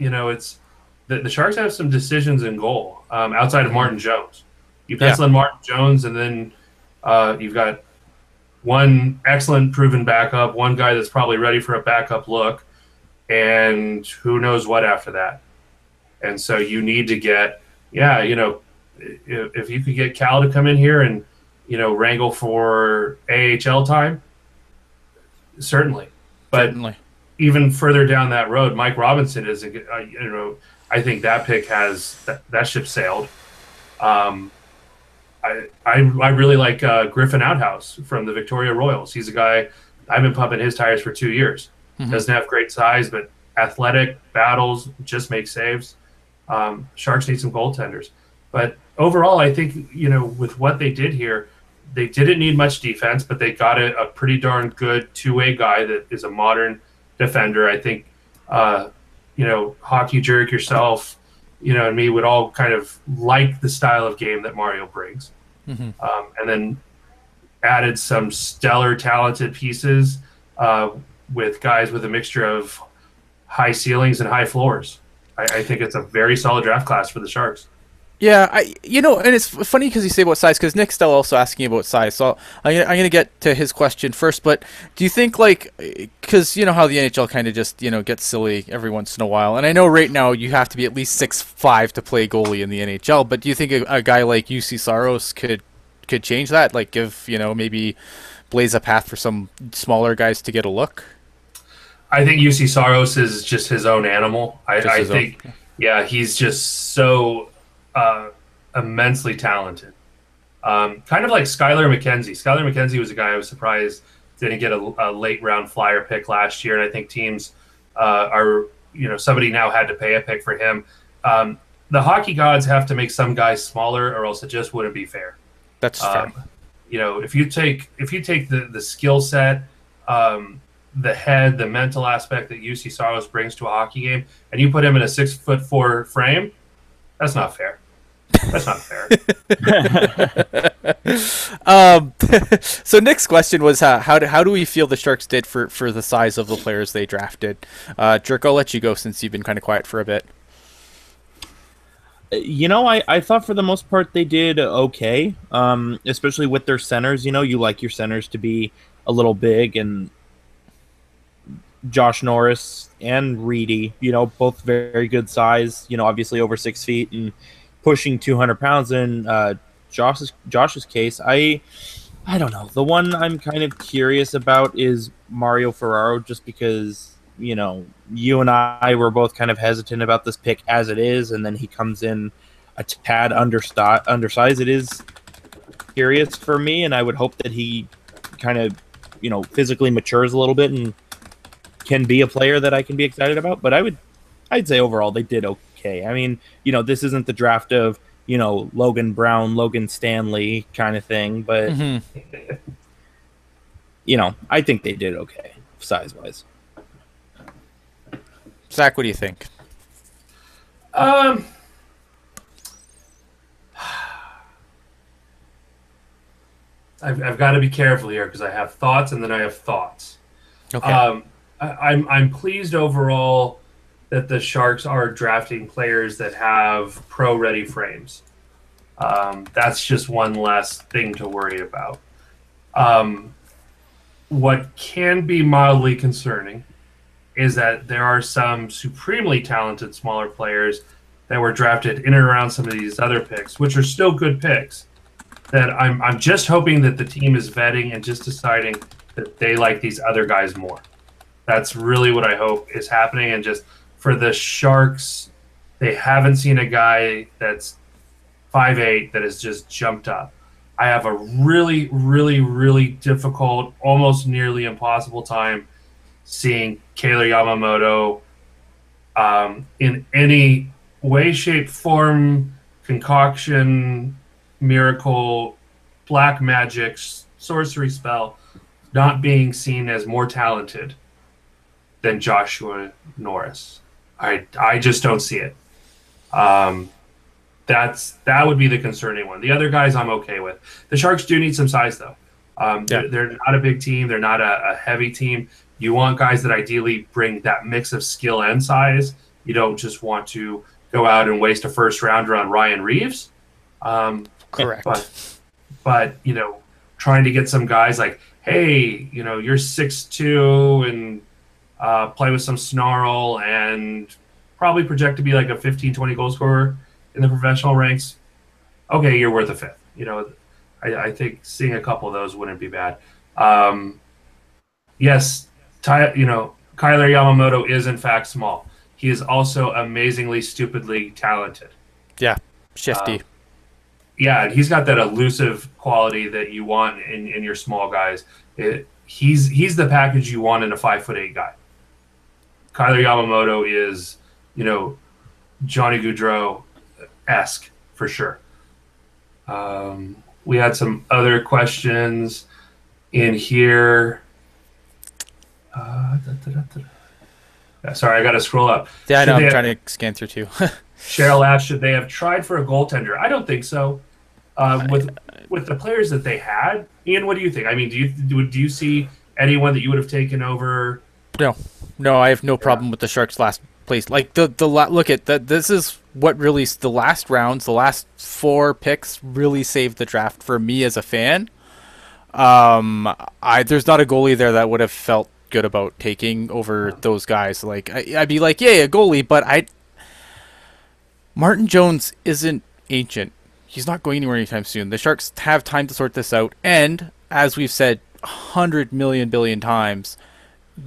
It's the Sharks have some decisions in goal outside of Martin Jones. You pencil in Martin Jones, and then you've got 1 excellent proven backup, 1 guy that's probably ready for a backup look, and who knows what after that. And so you need to get, if you could get Cal to come in here and, wrangle for AHL time, certainly. But Certainly. Even further down that road, Mike Robinson is, I think that pick has, that ship sailed. I really like Griffin Outhouse from the Victoria Royals. He's a guy, I've been pumping his tires for 2 years. Mm-hmm. Doesn't have great size, but athletic, battles, just makes saves. Sharks need some goaltenders. But overall, I think, with what they did here, they didn't need much defense, but they got a pretty darn good two-way guy that is a modern defender. I think, Hockey Jerk, yourself, and me would all kind of like the style of game that Mario brings. Hmm. And then added some stellar, talented pieces with guys with a mixture of high ceilings and high floors. I think it's a very solid draft class for the Sharks. Yeah, and it's funny because you say about size, because Nick's still also asking about size. So I'm gonna get to his question first. But do you think, like, because you know how the NHL kind of just gets silly every once in a while, and I know right now you have to be at least 6'5" to play goalie in the NHL. But do you think a guy like UC Saros could change that? Like, give maybe blaze a path for some smaller guys to get a look? I think UC Saros is just his own animal. Just I his own. think, yeah, he's just so uh, immensely talented. Kind of like Skylar McKenzie. Skylar McKenzie was a guy I was surprised didn't get a late round flyer pick last year, and I think teams are, somebody now had to pay a pick for him. The hockey gods have to make some guys smaller, or else it just wouldn't be fair. That's fair. If you take the skill set, the head, the mental aspect that UC Saros brings to a hockey game, and you put him in a 6'4" frame, that's not fair. That's not fair. So Nick's question was, how do we feel the Sharks did for the size of the players they drafted? Dirk, I'll let you go since you've been kind of quiet for a bit. I thought for the most part they did okay, especially with their centers. You like your centers to be a little big, and Josh Norris and Reedy, both very good size, obviously over 6 feet and pushing 200 pounds. In Josh's case, I don't know. The one I'm kind of curious about is Mario Ferraro, just because you and I were both kind of hesitant about this pick as it is, and then he comes in a tad undersized. It is curious for me, and I would hope that he kind of physically matures a little bit and can be a player that I can be excited about. But I'd say overall they did okay. I mean, this isn't the draft of Logan Brown, Logan Stanley kind of thing, but I think they did okay size wise. Zach, what do you think? Um, I've got to be careful here because I have thoughts and then I have thoughts. Okay. I'm pleased overall that the Sharks are drafting players that have pro-ready frames. That's just one less thing to worry about. What can be mildly concerning is that there are some supremely talented smaller players that were drafted in and around some of these other picks, which are still good picks, that I'm just hoping that the team is vetting and just deciding that they like these other guys more. That's really what I hope is happening. And just for the Sharks, they haven't seen a guy that's 5'8" that has just jumped up. I have a really, really, really difficult, almost nearly impossible time seeing Kailer Yamamoto in any way, shape, form, concoction, miracle, black magic, sorcery spell, not being seen as more talented than Joshua Norris. I just don't see it. That would be the concerning one. The other guys I'm okay with. The Sharks do need some size though. They're not a big team. They're not a heavy team. You want guys that ideally bring that mix of skill and size. You don't just want to go out and waste a first rounder on Ryan Reeves. Correct. But trying to get some guys like, hey, you're 6'2" and play with some snarl and probably project to be like a 15, 20 goal scorer in the professional ranks. Okay, you're worth a fifth. I think seeing a couple of those wouldn't be bad. Yes, Kailer Yamamoto is in fact small. He is also amazingly, stupidly talented. Yeah, shifty. Yeah, he's got that elusive quality that you want in your small guys. He's the package you want in a 5'8" guy. Kailer Yamamoto is, Johnny Gaudreau-esque for sure. We had some other questions in here. Sorry, I got to scroll up. Yeah, I know. Should they I'm have, trying to scan through too. Cheryl asked, should they have tried for a goaltender? I don't think so. With the players that they had, Ian, what do you think? I mean, do you see anyone that you would have taken over? No, no, I have no Yeah, problem with the Sharks' last place. Like look at that. This is what really the last rounds, the last 4 picks really saved the draft for me as a fan. I there's not a goalie there that would have felt good about taking over those guys. Like I'd be like, yeah, a goalie, but I Martin Jones isn't ancient. He's not going anywhere anytime soon. The Sharks have time to sort this out, and as we've said 100 million billion times,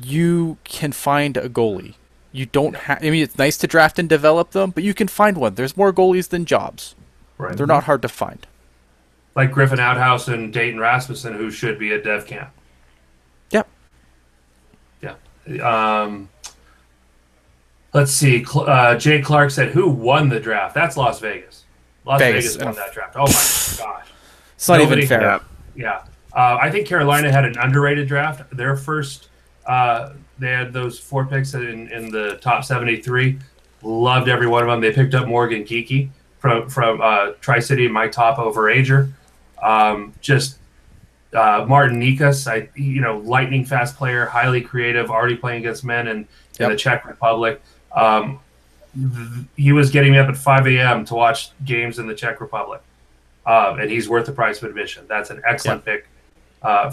you can find a goalie. You don't have. I mean, it's nice to draft and develop them, but you can find one. There's more goalies than jobs. right. They're not hard to find. Like Griffin Outhouse and Dayton Rasmussen, who should be at Dev Camp. Yep. Yeah. Let's see. Jay Clark said, "Who won the draft?" That's Las Vegas. Las Vegas. Vegas won that draft. Oh my gosh. It's not Nobody, even fair. yeah. I think Carolina had an underrated draft. Their first, they had those 4 picks in the top 73. Loved every one of them. They picked up Morgan Geeky from Tri City, my top overager. Just Martin Nikas, lightning fast player, highly creative, already playing against men in the Czech Republic. He was getting me up at 5 a.m. to watch games in the Czech Republic. And he's worth the price of admission. That's an excellent pick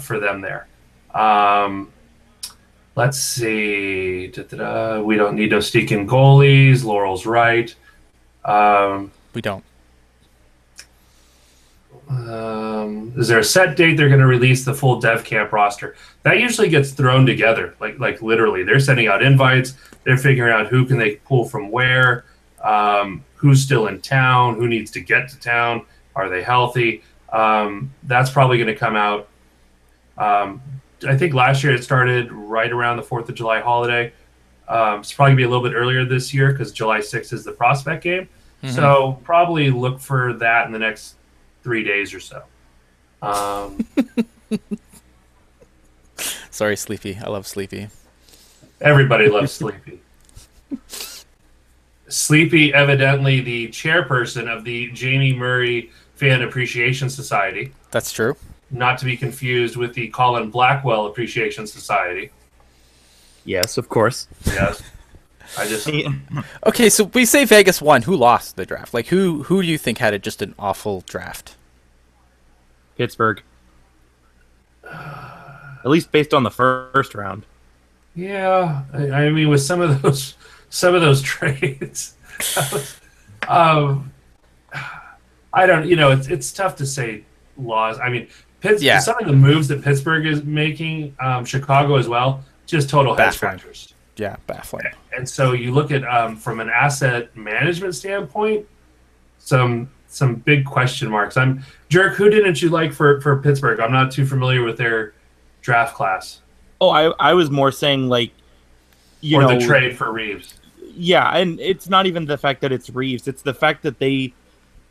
for them there. Let's see. We don't need no sneaking goalies. Laurel's right. We don't. Is there a set date they're going to release the full dev camp roster? That usually gets thrown together, like literally. They're sending out invites. They're figuring out who can they pull from where, who's still in town, who needs to get to town, are they healthy? That's probably going to come out. I think last year it started right around the 4th of July holiday. It's probably going to be a little bit earlier this year because July 6th is the prospect game. Mm-hmm. So probably look for that in the next 3 days or so. Sorry, Sleepy. I love Sleepy. Everybody loves Sleepy. Sleepy, evidently the chairperson of the Jamie Murray Fan Appreciation Society. That's true. Not to be confused with the Colin Blackwell Appreciation Society. Yes, of course. Yes. I just... Okay, so we say Vegas won. Who lost the draft? Like, who do you think had just an awful draft? Pittsburgh. At least based on the first round. Yeah, I mean, with some of those trades, I don't. It's tough to say laws. I mean, some of the moves that Pittsburgh is making, Chicago as well, just total head scratchers. Yeah, baffling. And so you look at from an asset management standpoint, some big question marks. Jerk. Who didn't you like for Pittsburgh? I'm not too familiar with their draft class. Oh, I was more saying like, the trade for Reeves. Yeah, and it's not even the fact that it's Reeves. It's the fact that they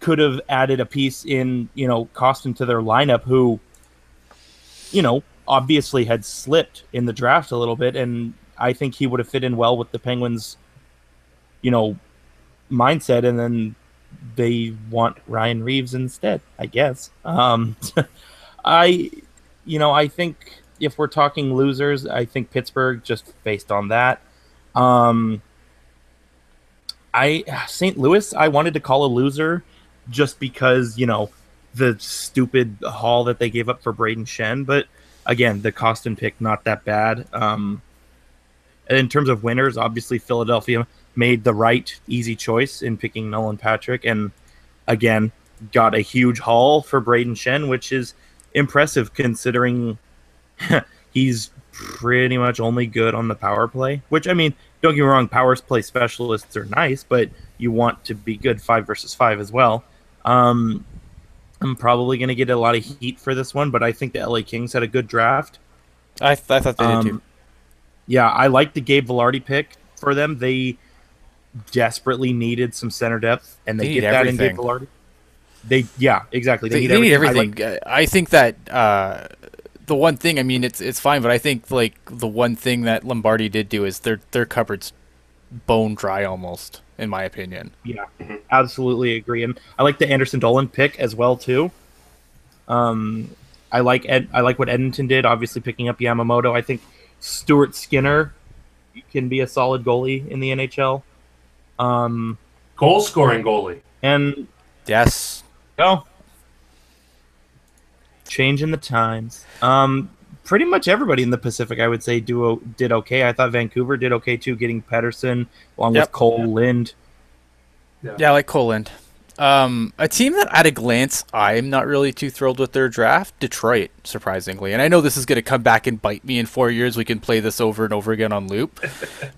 could have added a piece in, Costin to their lineup who, obviously had slipped in the draft a little bit, and I think he would have fit in well with the Penguins, mindset, and then they want Ryan Reeves instead, I guess. I think if we're talking losers, I think Pittsburgh, just based on that. St. Louis, I wanted to call a loser just because, the stupid haul that they gave up for Braden Shen. But again, the Costin pick, not that bad. In terms of winners, obviously Philadelphia made the right, easy choice in picking Nolan Patrick. And again, got a huge haul for Braden Shen, which is impressive considering he's pretty much only good on the power play, which, I mean, don't get me wrong, power play specialists are nice, but you want to be good 5 versus 5 as well. I'm probably going to get a lot of heat for this one, but I think the LA Kings had a good draft. I thought they did too. Yeah, I like the Gabe Velarde pick for them. They desperately needed some center depth, and they get that in Gabe Velarde. Exactly. They need everything. I think that the one thing, I mean, it's fine, but I think like the one thing that Lombardi did do is their cupboard's bone dry almost, in my opinion. Yeah, absolutely agree. And I like the Anderson Dolan pick as well too. I like what Edmonton did. Obviously, picking up Yamamoto. I think Stuart Skinner can be a solid goalie in the NHL. Goal scoring goalie. And Yes. oh, changing the times. Pretty much everybody in the Pacific, I would say, did okay. I thought Vancouver did okay too, getting Pedersen along with Cole Lind. Yeah, I like Coland. A team that at a glance I'm not really too thrilled with their draft, Detroit, surprisingly. And I know this is going to come back and bite me in 4 years. We can play this over and over again on loop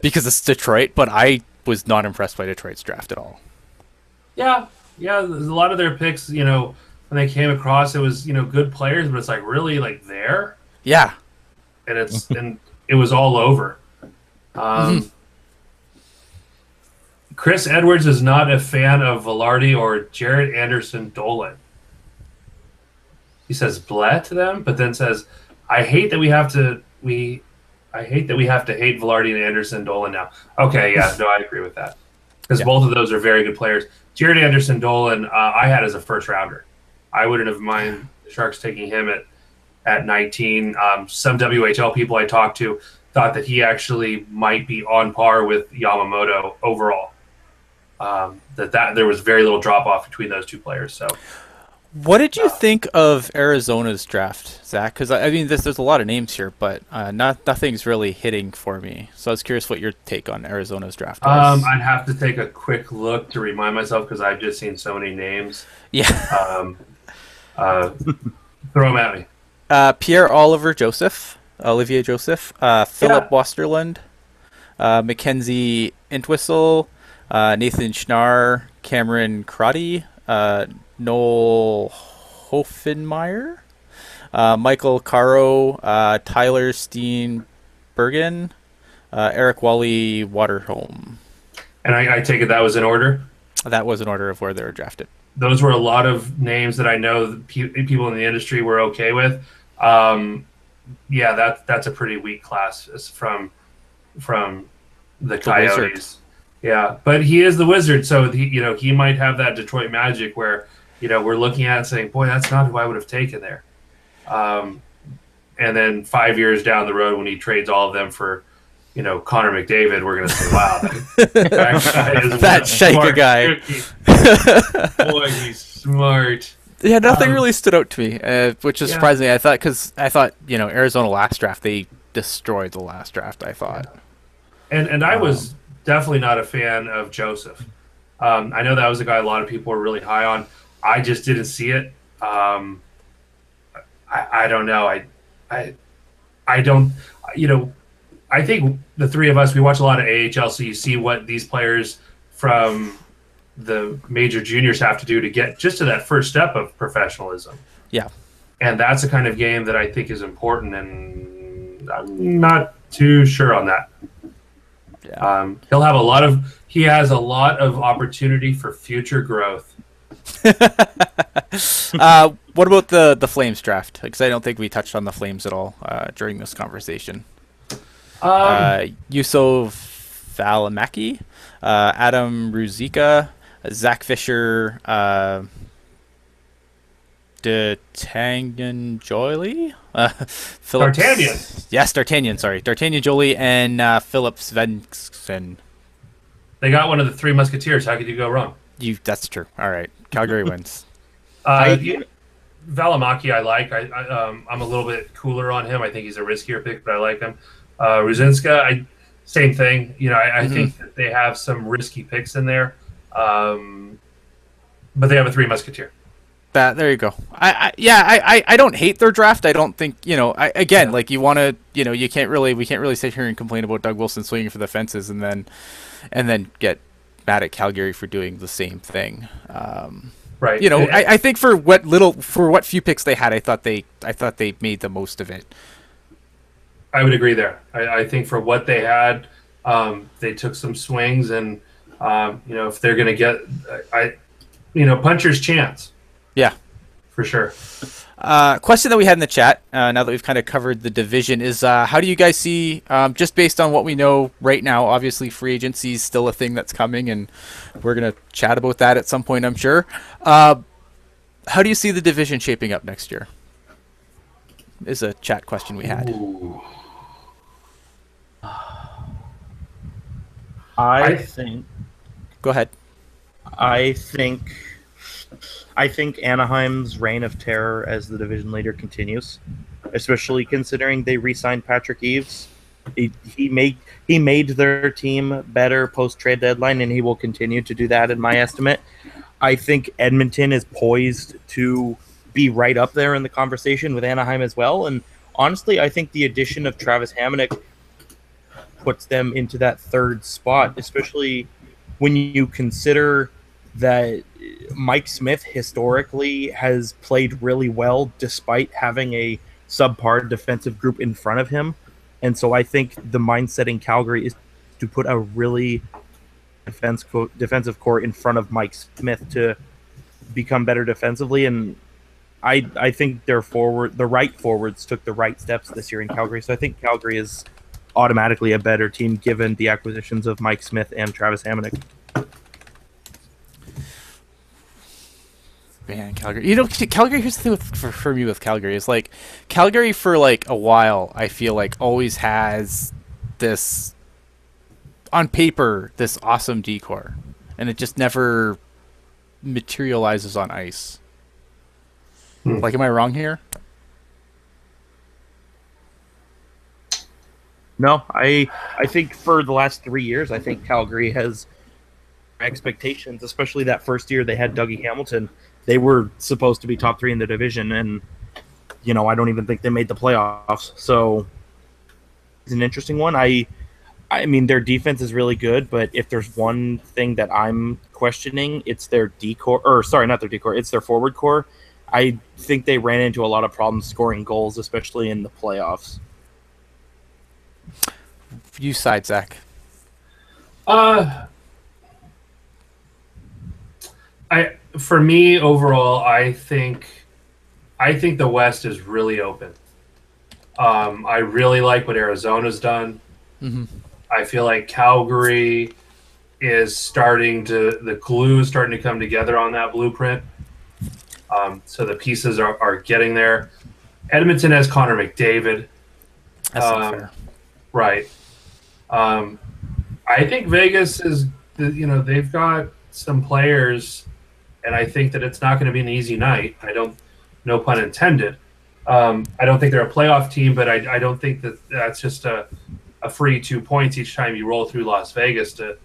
because it's Detroit, but I was not impressed by Detroit's draft at all. Yeah, a lot of their picks, when they came across, it was, good players, but it's like really like there. Yeah. And and it was all over. Chris Edwards is not a fan of Velarde or Jared Anderson Dolan. He says bleh to them, but then says, I hate that we have to hate Velarde and Anderson Dolan now. Okay, yeah, no, I agree with that. Because both of those are very good players. Jared Anderson Dolan, I had as a first rounder. I wouldn't have minded the Sharks taking him at 19. Some WHL people I talked to thought that he actually might be on par with Yamamoto overall. That there was very little drop off between those two players. So, what did you think of Arizona's draft, Zach? Because I mean, there's a lot of names here, but nothing's really hitting for me. So I was curious what your take on Arizona's draft was. I'd have to take a quick look to remind myself because I've just seen so many names. Yeah. Throw them at me. Pierre Olivier Joseph, Philip Westerlund, Mackenzie Entwistle, Nathan Schnarr, Cameron Crotty, Noel Hoffenmeyer, Michael Caro, Tyler Steenbergen, Eric Wally Waterholm. And I take it that was in order? That was in order of where they were drafted. Those were a lot of names that I know that people in the industry were okay with. That's a pretty weak class from the Coyotes. Wizard. Yeah, but he is the Wizard, so he might have that Detroit magic where we're looking at it and saying, boy, that's not who I would have taken there. And then 5 years down the road when he trades all of them for Connor McDavid, we're going to say, wow, that Shaika guy. Boy, he's smart. Yeah, nothing really stood out to me, which is surprising. I thought Arizona last draft, they destroyed the last draft, I thought. And I was definitely not a fan of Joseph. I know that was a guy a lot of people were really high on. I just didn't see it. I don't know. I don't. I think the three of us, we watch a lot of AHL, so you see what these players from the major juniors have to do to get just to that first step of professionalism. Yeah. And that's the kind of game that I think is important, and I'm not too sure on that. Yeah. He has a lot of opportunity for future growth. What about the Flames draft? Because I don't think we touched on the Flames at all during this conversation. Yusuf Valimaki, Adam Ruzicka, Zach Fisher, D'Artagnan Jolie, D'Artagnan. Yes, D'Artagnan. Sorry, D'Artagnan Jolie and Philip Svensson. They got one of the Three Musketeers. How could you go wrong? That's true. All right, Calgary wins. Valimaki, I like. I'm a little bit cooler on him. I think he's a riskier pick, but I like him. Ruzicka, same thing. I think that they have some risky picks in there, but they have a Three Musketeer. There you go. I don't hate their draft. I don't think like you want to we can't really sit here and complain about Doug Wilson swinging for the fences and then get mad at Calgary for doing the same thing. Right. I think for what few picks they had, I thought they made the most of it. I would agree there. I think for what they had, they took some swings, and if they're going to get, puncher's chance. Yeah. for sure. Question that we had in the chat, now that we've kind of covered the division, is how do you guys see, just based on what we know right now, obviously free agency is still a thing that's coming, and we're going to chat about that at some point, I'm sure. How do you see the division shaping up next year? Is a chat question we had. Ooh. I think Go ahead. I think I think Anaheim's reign of terror as the division leader continues, especially considering they re-signed Patrick Eaves. He made their team better post trade deadline, and he will continue to do that in my estimate. I think Edmonton is poised to be right up there in the conversation with Anaheim as well. And honestly, I think the addition of Travis Hamonic puts them into that third spot, especially when you consider that Mike Smith historically has played really well despite having a subpar defensive group in front of him. And so I think the mindset in Calgary is to put a really defensive core in front of Mike Smith to become better defensively. And I think the right forwards took the right steps this year in Calgary. So I think Calgary is automatically a better team given the acquisitions of Mike Smith and Travis Hamonic. Man, Calgary. You know, Calgary. Here's the thing for me with Calgary is like Calgary for like a while. I feel like always has this on paper this awesome decor, and it just never materializes on ice. Like, am I wrong here? No, I think for the last 3 years, I think Calgary has expectations, especially that first year they had Dougie Hamilton. They were supposed to be top 3 in the division, and I don't even think they made the playoffs. So it's an interesting one. I mean, their defense is really good, but if there's one thing that I'm questioning, it's their decor. Or sorry, not their decor. It's their forward core. I think they ran into a lot of problems scoring goals, especially in the playoffs. You side, Zach. For me overall, I think the West is really open. I really like what Arizona's done. Mm-hmm. I feel like Calgary is the glue is starting to come together on that blueprint. So the pieces are getting there. Edmonton has Connor McDavid. That's not fair. Right. I think Vegas is, they've got some players, and I think that it's not going to be an easy night. No pun intended. I don't think they're a playoff team, but I don't think that's just a free 2 points each time you roll through Las Vegas to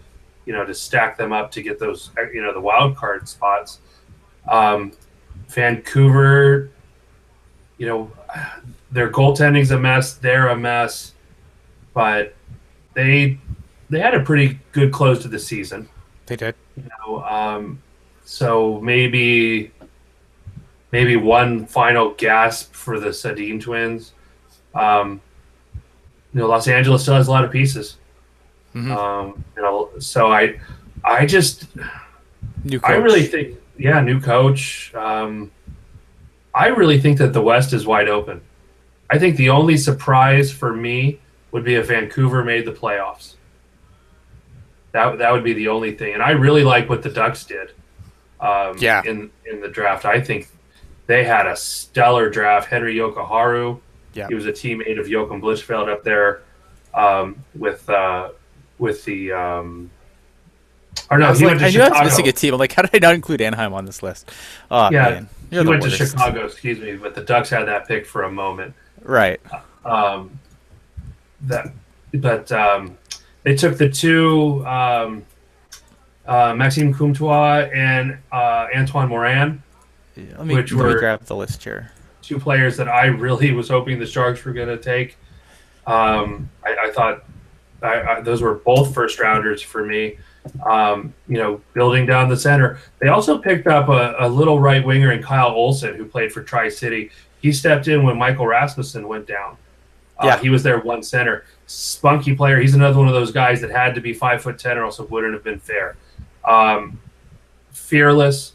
stack them up to get those, the wild card spots. Vancouver, their goaltending's a mess. They're a mess, but they had a pretty good close to the season. They did. So maybe one final gasp for the Sedin twins. Los Angeles still has a lot of pieces. Mm-hmm. So I just New coach. I really think, new coach. I really think that the West is wide open. I think the only surprise for me would be if Vancouver made the playoffs. That would be the only thing. And I really like what the Ducks did in the draft. I think they had a stellar draft. Henry Yokoharu. Yeah. He was a teammate of Joachim Blichfeld up there with the or no, he went to Chicago. I was missing a team. I'm like, how did I not include Anaheim on this list? Oh, yeah, man. he went to Chicago, but the Ducks had that pick for a moment. Right. They took the two Maxime Comtois and Antoine Morin, Let me grab the list here. Two players that I really was hoping the Sharks were going to take. I thought those were both first rounders for me. Building down the center. They also picked up a little right winger in Kyle Olsen, who played for Tri-City. He stepped in when Michael Rasmussen went down. He was their one center. Spunky player. He's another one of those guys that had to be 5'10" or else it wouldn't have been fair. Fearless.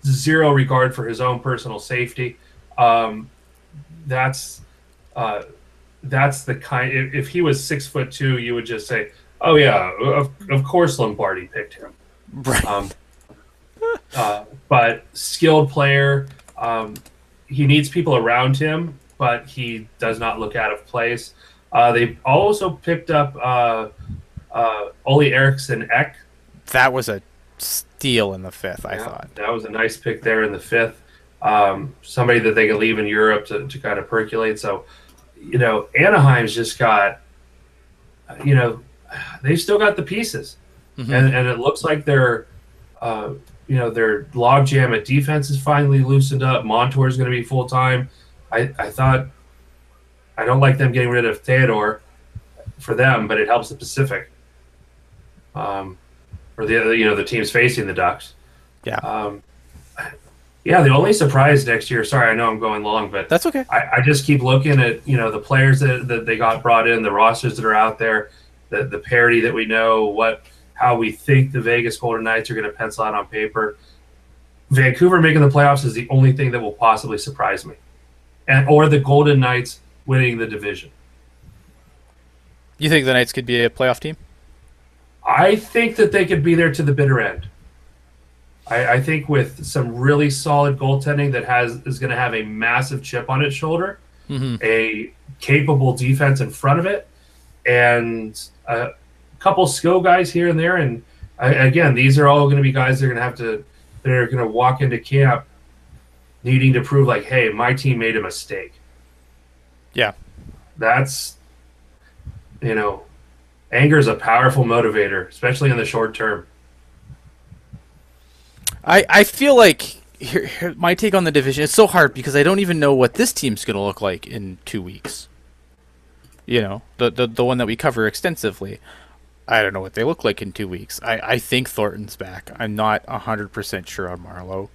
zero regard for his own personal safety. Um, that's uh, that's the kind. If he was 6'2", you would just say, "Oh yeah, of course Lombardi picked him." Right. But skilled player, he needs people around him, but he does not look out of place. They also picked up Ole Eriksson Ek. That was a steal in the fifth, I Yeah, thought. that was a nice pick there in the fifth. Somebody that they could leave in Europe to kind of percolate. So, Anaheim's just got, they've still got the pieces. Mm-hmm. And it looks like their logjam at defense is finally loosened up. Montour is going to be full time. I thought I don't like them getting rid of Theodore for them, but it helps the Pacific. Or the teams facing the Ducks. Yeah. Yeah, the only surprise next year. Sorry, I know I'm going long, but That's okay. I just keep looking at the players that they got brought in, the rosters that are out there, the parity that we know, how we think the Vegas Golden Knights are going to pencil out on paper. Vancouver making the playoffs is the only thing that will possibly surprise me, or the Golden Knights winning the division. You think the Knights could be a playoff team? I think that they could be there to the bitter end. I think with some really solid goaltending that is going to have a massive chip on its shoulder, a capable defense in front of it, and a couple skill guys here and there. And again, these are all going to be guys that are going to walk into camp needing to prove like, hey, my team made a mistake. Yeah. That's, anger is a powerful motivator, especially in the short term. I feel like here, my take on the division, it's so hard because I don't even know what this team's going to look like in 2 weeks. The one that we cover extensively. I don't know what they look like in 2 weeks. I think Thornton's back. I'm not 100% sure on Marlowe.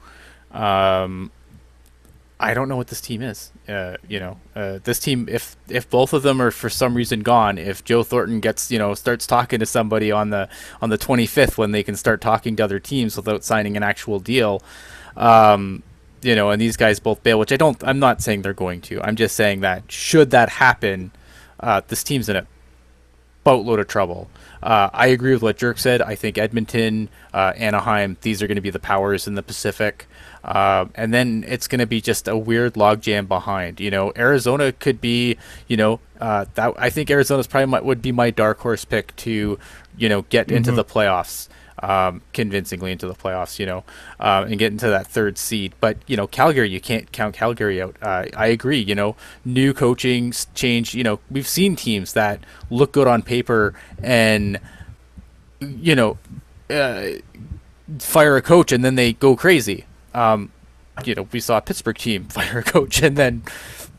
I don't know what this team is. This team, if both of them are for some reason gone, if Joe Thornton starts talking to somebody on the 25th when they can start talking to other teams without signing an actual deal, and these guys both bail, which I'm not saying they're going to. I'm just saying that should that happen, this team's in a boatload of trouble. I agree with what Jerk said. I think Edmonton, Anaheim, these are going to be the powers in the Pacific. And then it's going to be just a weird logjam behind. Arizona could be, that I think Arizona's probably would be my dark horse pick to, get into the playoffs, convincingly into the playoffs, and get into that third seed. But, Calgary, you can't count Calgary out. I agree, new coaching change, we've seen teams that look good on paper and, fire a coach and then they go crazy. We saw a Pittsburgh team fire a coach and then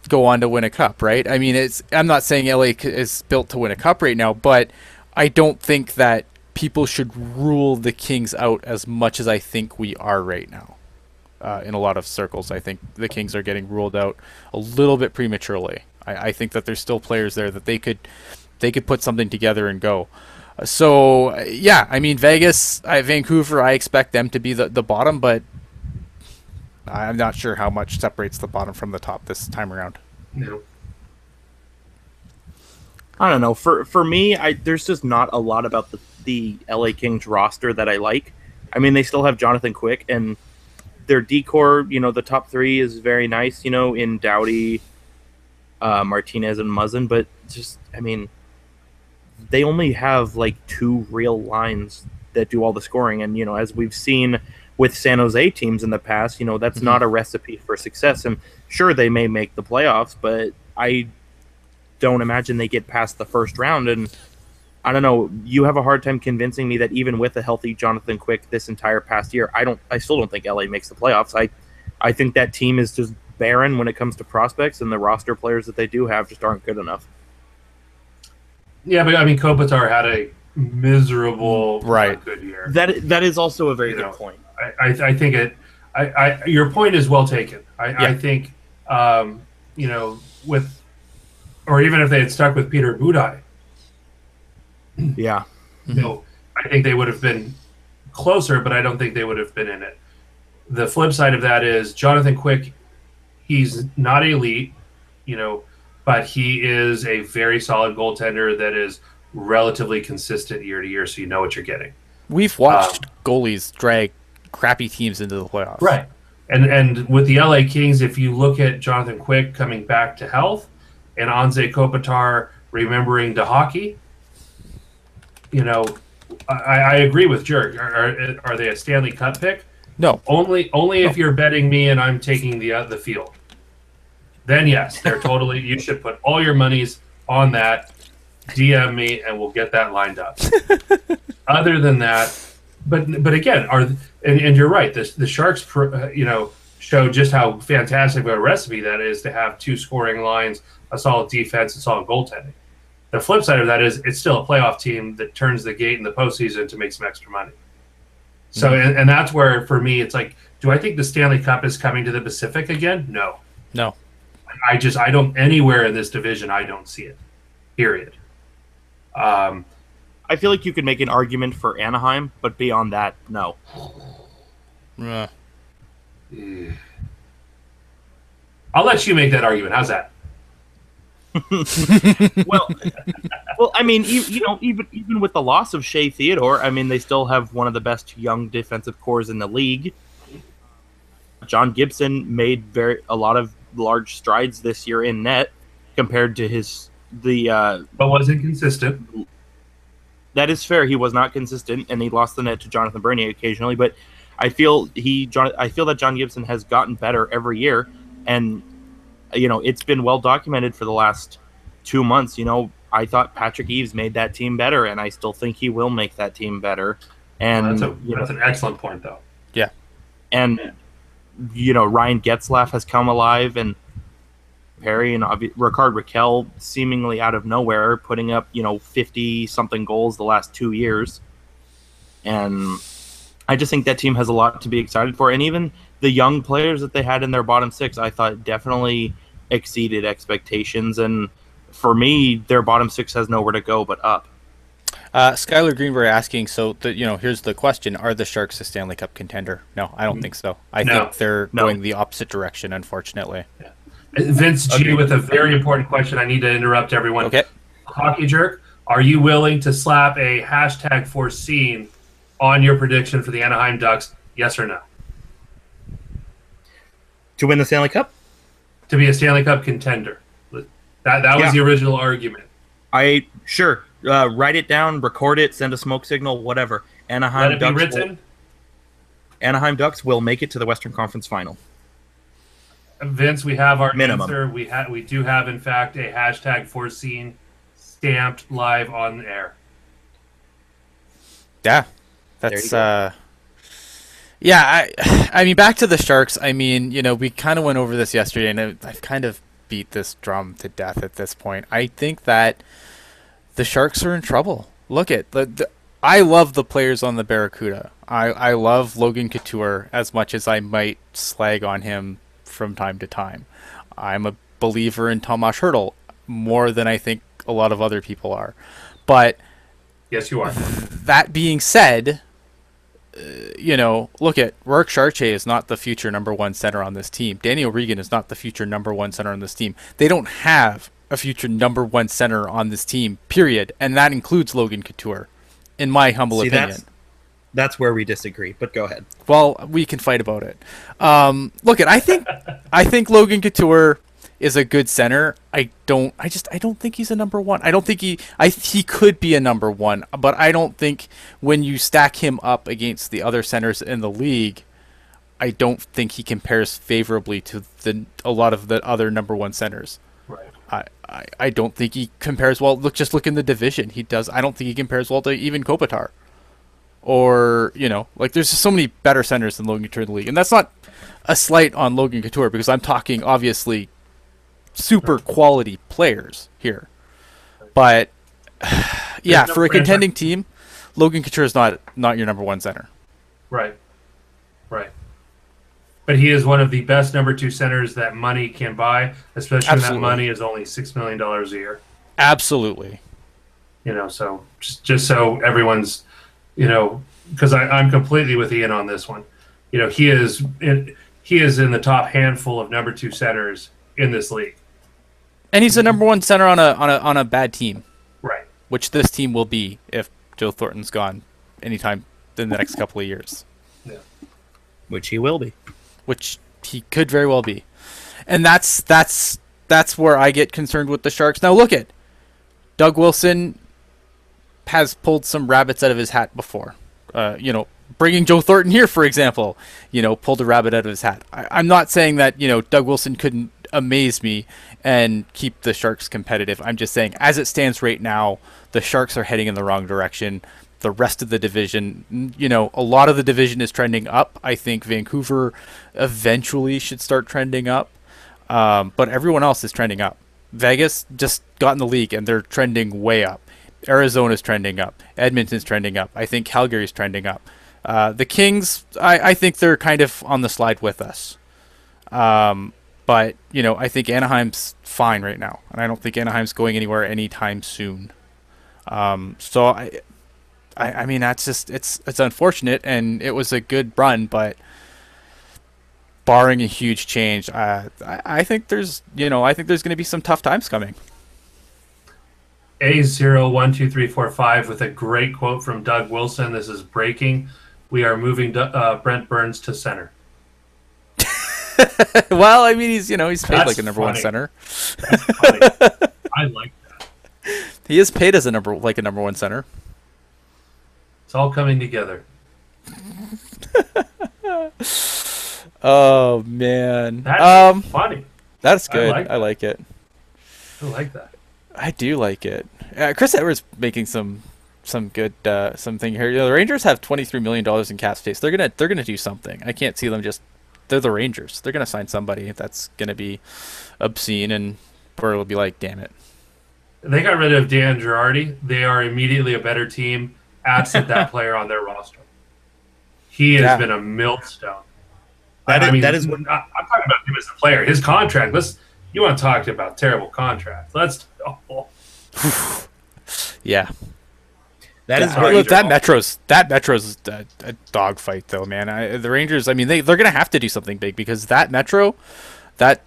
go on to win a cup, right? I mean, I'm not saying LA is built to win a cup right now, but I don't think that people should rule the Kings out as much as I think we are right now. In a lot of circles, I think the Kings are getting ruled out a little bit prematurely. I think that there's still players there that they could put something together and go. So yeah, I mean Vancouver, I expect them to be the bottom, but I'm not sure how much separates the bottom from the top this time around. No. I don't know. For me, there's just not a lot about the LA Kings roster that I like. I mean, they still have Jonathan Quick, and their decor, the top three is very nice, in Doughty, Martinez, and Muzzin, but just, I mean, they only have like two real lines that do all the scoring, and, as we've seen with San Jose teams in the past, that's not a recipe for success. And sure, they may make the playoffs, but I don't imagine they get past the first round. And I don't know, you have a hard time convincing me that even with a healthy Jonathan Quick this entire past year, I still don't think LA makes the playoffs. I think that team is just barren when it comes to prospects, and the roster players that they do have just aren't good enough. Yeah, but I mean, Kopitar had a miserable, right, good year. That is also a very good point. I think your point is well taken. I think, or even if they had stuck with Peter Budaj, yeah, I think they would have been closer, but I don't think they would have been in it. the flip side of that is Jonathan Quick. He's not elite, but he is a very solid goaltender that is relatively consistent year to year, so you know what you're getting. We've watched goalies drag crappy teams into the playoffs. Right. And with the LA Kings, if you look at Jonathan Quick coming back to health and Anze Kopitar remembering to hockey, I agree with Jerk. Are they a Stanley Cup pick? No. Only if you're betting me and I'm taking the field. Then yes, they're totally. You should put all your monies on that. DM me and we'll get that lined up. Other than that, but again, and you're right. The Sharks, show just how fantastic of a recipe that is to have two scoring lines, a solid defense, and solid goaltending. The flip side of that is it's still a playoff team that turns the gate in the postseason to make some extra money. So, and that's where, for me, it's like, do I think the Stanley Cup is coming to the Pacific again? No. No. I don't, anywhere in this division, I don't see it. Period. I feel like you could make an argument for Anaheim, but beyond that, no. I'll let you make that argument. How's that? well, I mean, even with the loss of Shea Theodore, I mean, they still have one of the best young defensive cores in the league. John Gibson made a lot of large strides this year in net compared to but wasn't consistent. That is fair. He was not consistent, and he lost the net to Jonathan Bernier occasionally. But I feel that John Gibson has gotten better every year, and it's been well documented for the last 2 months. I thought Patrick Eaves made that team better, and I still think he will make that team better. And that's an excellent point, though. Yeah, and Ryan Getzlaff has come alive, and Perry and Ricard Raquel seemingly out of nowhere, putting up 50-something goals the last 2 years, and I just think that team has a lot to be excited for. And even the young players that they had in their bottom six, I thought definitely exceeded expectations. And for me, their bottom six has nowhere to go but up. Skylar Greenberg asking, so here's the question: are the Sharks a Stanley Cup contender? No, I don't think so. I think they're going the opposite direction, unfortunately. Yeah. Vince G with a very important question. I need to interrupt everyone. Okay. Hockey Jerk, are you willing to slap a hashtag foreseen on your prediction for the Anaheim Ducks? Yes or no? To win the Stanley Cup? To be a Stanley Cup contender. That was the original argument. Sure. Write it down, record it, send a smoke signal, whatever. Anaheim Ducks will make it to the Western Conference Final. Vince, we have our minimum answer. We do have, in fact, a hashtag foreseen stamped live on air. Yeah, that's yeah. I mean, back to the Sharks. I mean, we kind of went over this yesterday, and I've kind of beat this drum to death at this point. I think that the Sharks are in trouble. Look at I love the players on the Barracuda. I love Logan Couture as much as I might slag on him from time to time. I'm a believer in Tomas Hertl more than I think a lot of other people are. But yes, you are. That being said, look at Rourke Chartier is not the future number one center on this team. Danny O'Regan is not the future number one center on this team. They don't have a future number one center on this team, period. And that includes Logan Couture, in my humble opinion. That's where we disagree, but go ahead. Well, we can fight about it. I think Logan Couture is a good center. I don't think he's a number one. I don't think he could be a number one, but I don't think when you stack him up against the other centers in the league, I don't think he compares favorably to a lot of the other number one centers. Right. I don't think he compares well. Look in the division. He does. I don't think he compares well to even Kopitar. Or, there's just so many better centers than Logan Couture in the league. And that's not a slight on Logan Couture, because I'm talking, obviously, super quality players here. But, yeah, for a contending team, Logan Couture is not your number one center. Right. But he is one of the best number two centers that money can buy, especially when that money is only $6 million a year. Absolutely. So just so everyone's, because I'm completely with Ian on this one. He is in the top handful of number two centers in this league. And he's the number one center on a bad team, Right. which this team will be if Joe Thornton's gone anytime in the next couple of years. Yeah. Which he will be. Which he could very well be. And that's where I get concerned with the Sharks. Now look at Doug Wilson has pulled some rabbits out of his hat before. Bringing Joe Thornton here, for example, pulled a rabbit out of his hat. I'm not saying that, Doug Wilson couldn't amaze me and keep the Sharks competitive. I'm just saying, as it stands right now, the Sharks are heading in the wrong direction. The rest of the division, a lot of the division is trending up. I think Vancouver eventually should start trending up. But everyone else is trending up. Vegas just got in the league and they're trending way up. Arizona's trending up. Edmonton's trending up. I think Calgary's trending up. The Kings, I think they're kind of on the slide with us. But, I think Anaheim's fine right now. And I don't think Anaheim's going anywhere anytime soon. So, I mean, that's just, it's unfortunate. And it was a good run, but barring a huge change, I think there's going to be some tough times coming. A012345 with a great quote from Doug Wilson. This is breaking. We are moving Brent Burns to center. Well, I mean, he's paid like a number funny. one center. That's funny. I like that. He is paid as a number one center. It's all coming together. Oh man, That's funny. That's good. I like it. I like that. I do like it. Chris Edwards making some good something here. The Rangers have $23 million in cap space. They're gonna do something. I can't see them just. They're the Rangers. They're gonna sign somebody that's gonna be obscene, and where it'll be like, damn it. They got rid of Dan Girardi. They are immediately a better team absent that player on their roster. He has been a millstone. That I'm is talking about him as a player. His contract. You want to talk about terrible contract? Yeah. That Metro's a dogfight though, man. The Rangers. I mean, they're gonna have to do something big because that Metro,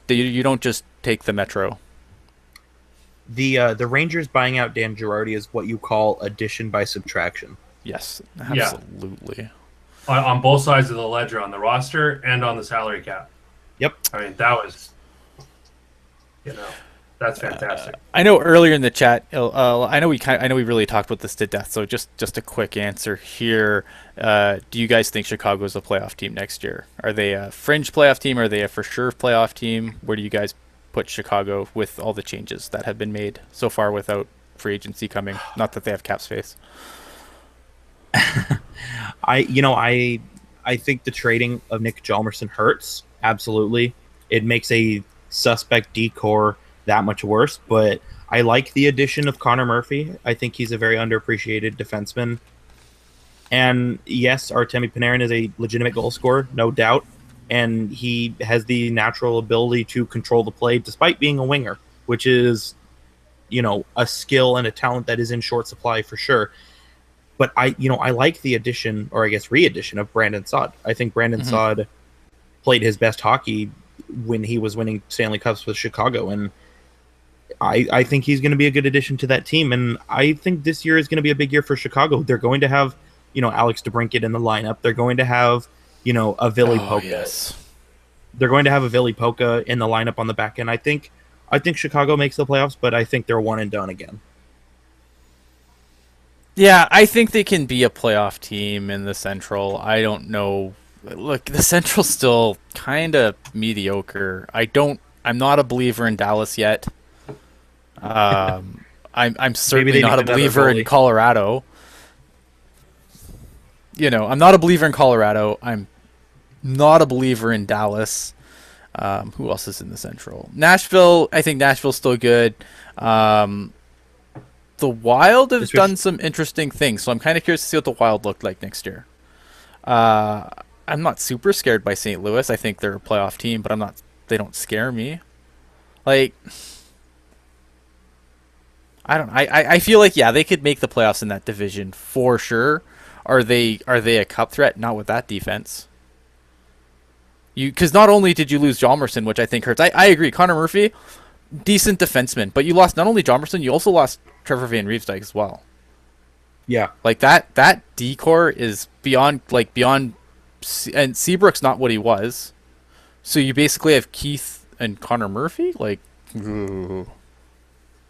you don't just take the Metro. The Rangers buying out Dan Girardi is what you call addition by subtraction. Yes, absolutely. Yeah. On both sides of the ledger, on the roster and on the salary cap. Yep. I mean, that was, that's fantastic. I know earlier in the chat, I know we really talked about this to death. So just a quick answer here. Do you guys think Chicago's a playoff team next year? Are they a fringe playoff team? Are they a for sure playoff team? Where do you guys put Chicago with all the changes that have been made so far without free agency coming? Not that they have cap space. I think the trading of Nick Hjalmarsson hurts. Absolutely. It makes a suspect decor that much worse, but I like the addition of Connor Murphy. I think he's a very underappreciated defenseman. And yes, Artemi Panarin is a legitimate goal scorer, no doubt. And he has the natural ability to control the play despite being a winger, which is, a skill and a talent that is in short supply for sure. But I like the addition, or I guess re-addition, of Brandon Saad. I think Brandon Saad played his best hockey when he was winning Stanley Cups with Chicago, and I think he's going to be a good addition to that team. And I think this year is going to be a big year for Chicago. They're going to have, Alex DeBrincat in the lineup. They're going to have, a Ville Poca. Yes. They're going to have a Ville Poca in the lineup on the back end. I think Chicago makes the playoffs, but I think they're one and done again. Yeah, I think they can be a playoff team in the Central. I don't know. Look, the Central's still kind of mediocre. I'm not a believer in Dallas yet. I'm certainly not a believer in Colorado. I'm not a believer in Colorado. I'm not a believer in Dallas. Who else is in the Central? Nashville. I think Nashville's still good. The Wild have done some interesting things, so I'm kind of curious to see what the Wild look like next year. I'm not super scared by St. Louis. I think they're a playoff team, but they don't scare me. Like, I don't know. I feel like, yeah, they could make the playoffs in that division for sure. Are they a cup threat? Not with that defense. Because not only did you lose Jalmerson, which I think hurts. I agree. Connor Murphy, decent defenseman, but you lost not only Jalmerson, you also lost Trevor Van Riemsdyk as well. Yeah. Like that decor is beyond, and Seabrook's not what he was. So you basically have Keith and Connor Murphy. Like, ooh.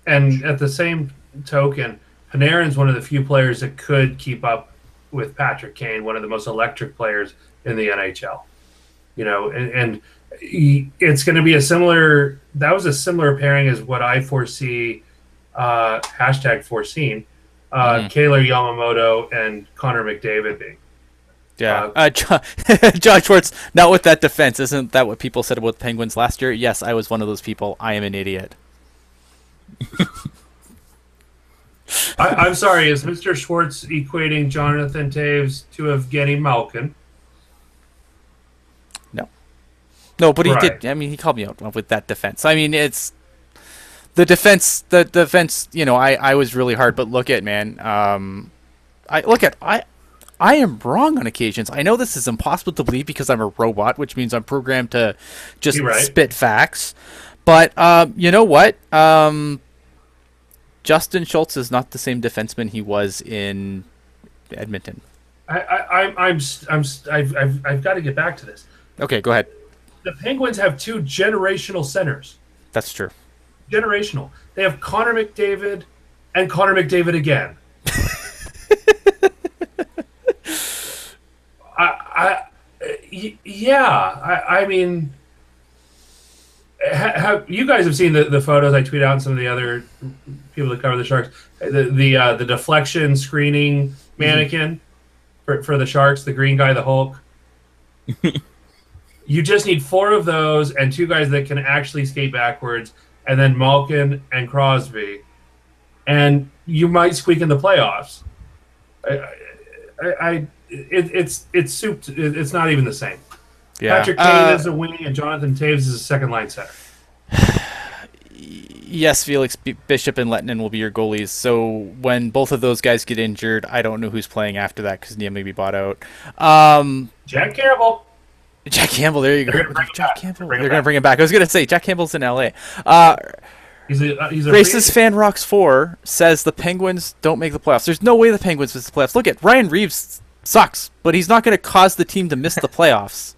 And at the same token, Panarin's one of the few players that could keep up with Patrick Kane, one of the most electric players in the NHL. You know, and it's going to be a similar. That was a similar pairing as what I foresee. Hashtag foreseen. Kaylor Yamamoto and Connor McDavid being. Yeah. John Schwartz, not with that defense. Isn't that what people said about the Penguins last year? Yes, I was one of those people. I am an idiot. I'm sorry. Is Mr. Schwartz equating Jonathan Taves to Evgeny Malkin? No, but he Right. did. I mean, he called me out with that defense. I mean, it's the defense. The defense. You know, I was really hard. But look at man. I am wrong on occasions. I know this is impossible to believe because I'm a robot, which means I'm programmed to just You're right. spit facts. But you know what? Justin Schultz is not the same defenseman he was in Edmonton. I've got to get back to this. Okay, go ahead. The Penguins have two generational centers. That's true. Generational. They have Connor McDavid and Connor McDavid again. I mean, have you guys have seen the photos I tweet out and some of the other people that cover the Sharks? The deflection screening mannequin for the Sharks, the green guy, the Hulk. You just need 4 of those and 2 guys that can actually skate backwards, and then Malkin and Crosby, and you might squeak in the playoffs. It's soup. It's not even the same. Yeah. Patrick Kane is a wing, and Jonathan Taves is a second line center. Yes, Felix Bishop and Lettinen will be your goalies. So when both of those guys get injured, I don't know who's playing after that because Neil may be bought out. Jack Campbell. Jack Campbell, there you go. They're gonna bring him Jack back. Campbell. Bring him They're going to back. bring him back. I was going to say Jack Campbell's in LA. He's a Racist Fan Rocks 4 says the Penguins don't make the playoffs. There's no way the Penguins miss the playoffs. Look at Ryan Reeves sucks, but he's not going to cause the team to miss the playoffs.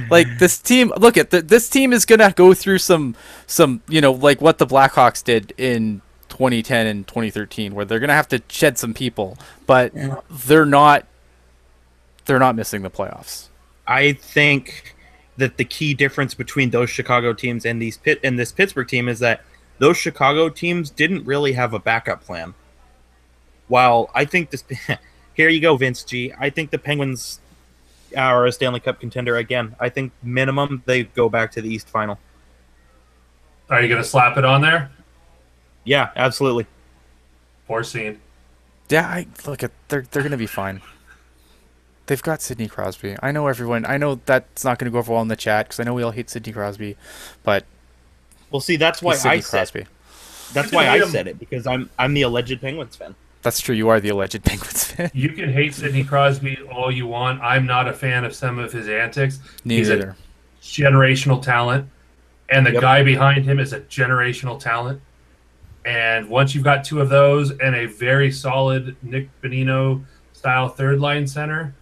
Like this team, look at this team is going to go through some like what the Blackhawks did in 2010 and 2013, where they're going to have to shed some people, but they're not missing the playoffs. I think that the key difference between those Chicago teams and this Pittsburgh team is that those Chicago teams didn't really have a backup plan. While I think this, here you go, Vince G. I think the Penguins are a Stanley Cup contender again. I think minimum they go back to the East Final. Are you going to slap it on there? Yeah, absolutely. Foreseen. Yeah, they're going to be fine. They've got Sidney Crosby. I know that's not going to go over well in the chat because I know we all hate Sidney Crosby, but Well, see, that's why I said Crosby. that's why I said it because I'm the alleged Penguins fan. That's true. You are the alleged Penguins fan. You can hate Sidney Crosby all you want. I'm not a fan of some of his antics. He's Neither. a generational talent, and the guy behind him is a generational talent. And once you've got 2 of those and a very solid Nick Bonino style third line center,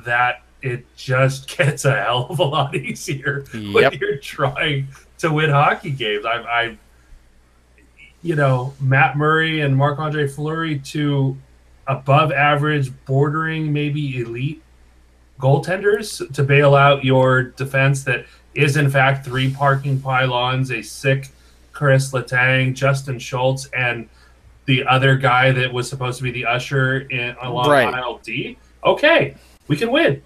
that it just gets a hell of a lot easier when you're trying to win hockey games. Matt Murray and Marc-Andre Fleury, 2 above average, bordering maybe elite goaltenders to bail out your defense that is in fact 3 parking pylons, a sick Chris Letang, Justin Schultz, and the other guy that was supposed to be the usher along aisle D. Okay, we can win.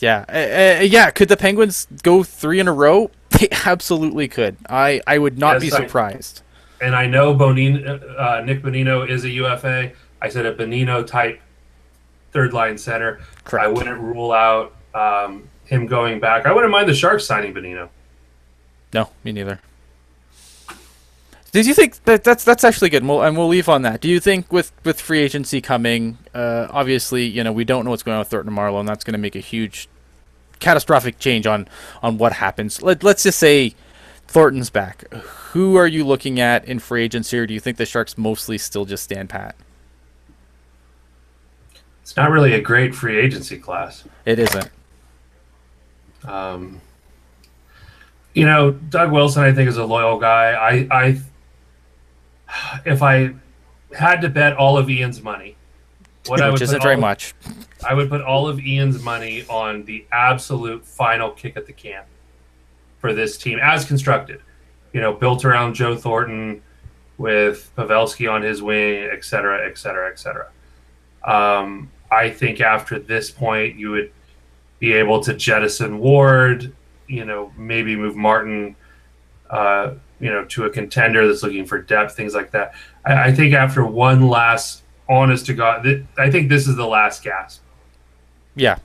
Yeah. Could the Penguins go 3 in a row? They absolutely could. I would not be surprised. And I know Nick Bonino is a UFA. I said a Bonino type third line center. Correct. I wouldn't rule out him going back. I wouldn't mind the Sharks signing Bonino. No, me neither. Did you think that's actually good? And we'll leave on that. Do you think with free agency coming, obviously, we don't know what's going on with Thornton and Marlowe, and that's going to make a huge catastrophic change on what happens. Let's just say Thornton's back. Who are you looking at in free agency, or do you think the Sharks mostly still just stand pat? It's not really a great free agency class. It isn't. Doug Wilson, I think, is a loyal guy. If I had to bet all of Ian's money, Which isn't very much. I would put all of Ian's money on the absolute final kick at the can for this team, as constructed. Built around Joe Thornton with Pavelski on his wing, et cetera, et cetera, et cetera. I think after this point, you would be able to jettison Ward, maybe move Martin, to a contender that's looking for depth, things like that. I think after one last, honest to God, I think this is the last gasp. Yeah.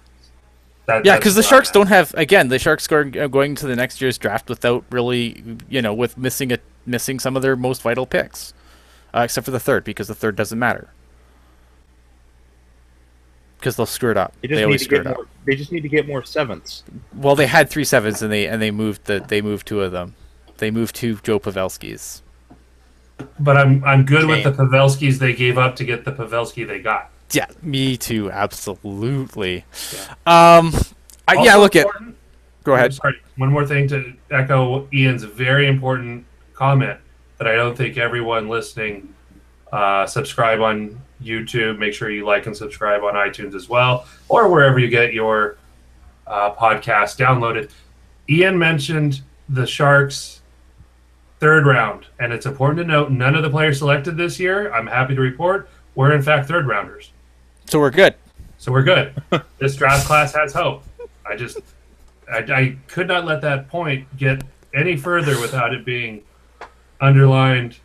Because the Sharks don't have, again, the Sharks are going to the next year's draft without really, with missing some of their most vital picks, except for the third, because the third doesn't matter. Because they'll screw it up. They always screw it up. They just need to get more sevenths. Well, they had 3 7s, and they moved 2 of them. They moved 2 Joe Pavelskis. But I'm good with the Pavelskis they gave up to get the Pavelski they got. Yeah, me too. Absolutely. Yeah. Look at. Go ahead. Sorry, one more thing to echo Ian's very important comment that I don't think everyone listening subscribe on YouTube. Make sure you like and subscribe on iTunes as well, or wherever you get your podcast downloaded. Ian mentioned the Sharks' third round, and it's important to note none of the players selected this year, I'm happy to report, were in fact third rounders. So we're good. This draft class has hope. I could not let that point get any further without it being underlined,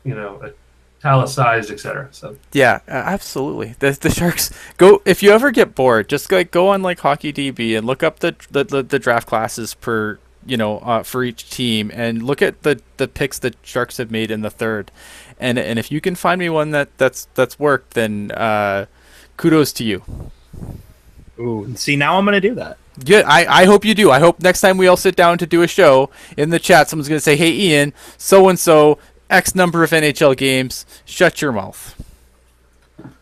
italicized, etc. So yeah, absolutely. The Sharks go. If you ever get bored, just go on like Hockey DB and look up the draft classes per for each team, and look at the picks that Sharks have made in the third, and if you can find me one that's worked, then kudos to you. Ooh, see, now I'm gonna do that. Good. I hope you do. I hope next time we all sit down to do a show in the chat, someone's gonna say, "Hey, Ian, so and so X number of NHL games. Shut your mouth."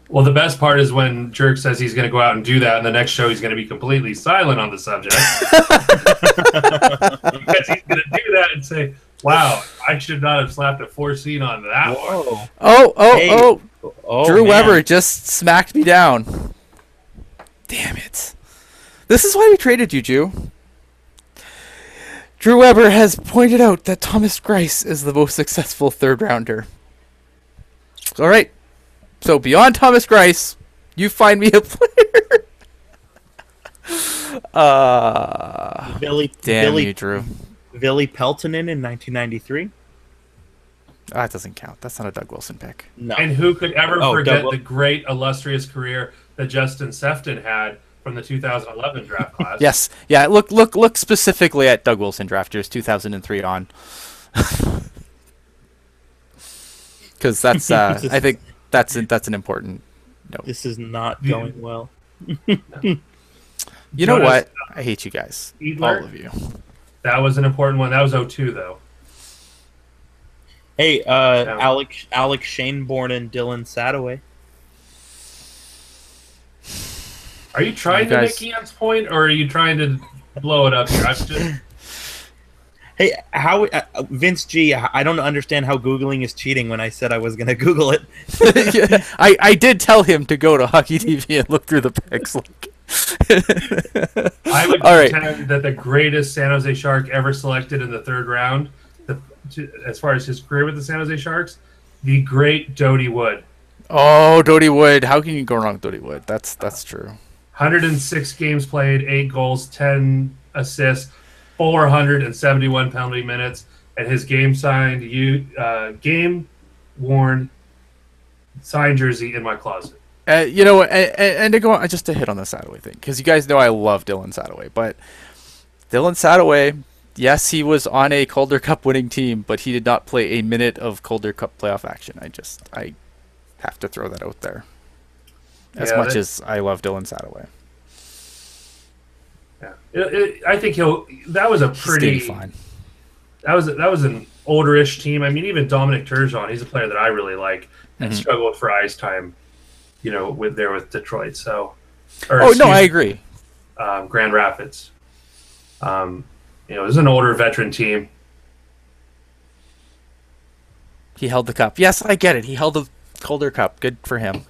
Well, the best part is when Jerk says he's going to go out and do that, and the next show he's going to be completely silent on the subject. Because he's going to do that and say, "Wow, I should not have slapped a 4 seed on that one." Oh, Drew Weber just smacked me down. Damn it. This is why we traded you, Drew. Drew Weber has pointed out that Thomas Greiss is the most successful third rounder. All right. So beyond Thomas Greiss, you find me a player. Damn you, Drew. Ville Peltonen in 1993. That doesn't count. That's not a Doug Wilson pick. No. And who could ever forget the great illustrious career that Justin Sefton had from the 2011 draft class? Yes. Yeah. Look specifically at Doug Wilson draft years 2003 on. Because that's I think that's an important note. This is not going well. You know what? I hate you guys. Edler, all of you. That was an important one. That was 02 though. Hey, Alex Shaneborn and Dylan Sadoway. Are you trying to make Ian's point, or are you trying to blow it up here? I'm just... Hey, how Vince G? I don't understand how Googling is cheating. When I said I was going to Google it, yeah, I did tell him to go to Hockey TV and look through the picks. I would contend that the greatest San Jose Shark ever selected in the third round, as far as his career with the San Jose Sharks, the great Dodie Wood. Oh, Dodie Wood! How can you go wrong with Dodie Wood? That's true. 106 games played, 8 goals, 10 assists, 471 penalty minutes, and his game-worn signed jersey in my closet. And to go on, just to hit on the Sadoway thing, because you guys know I love Dylan Sadoway, but Dylan Sadoway, yes, he was on a Calder Cup winning team, but he did not play a minute of Calder Cup playoff action. I have to throw that out there. As much as I love Dylan Sadoway. Yeah, I think that was a He's gonna be pretty. fine. That was an older-ish team. I mean, even Dominic Turgeon, he's a player that I really like, and Mhm. struggled for ice time. With Detroit. So, or Oh no, excuse I me, agree. Grand Rapids. Um, it was an older veteran team. He held the cup. Yes, I get it. He held the Calder Cup. Good for him.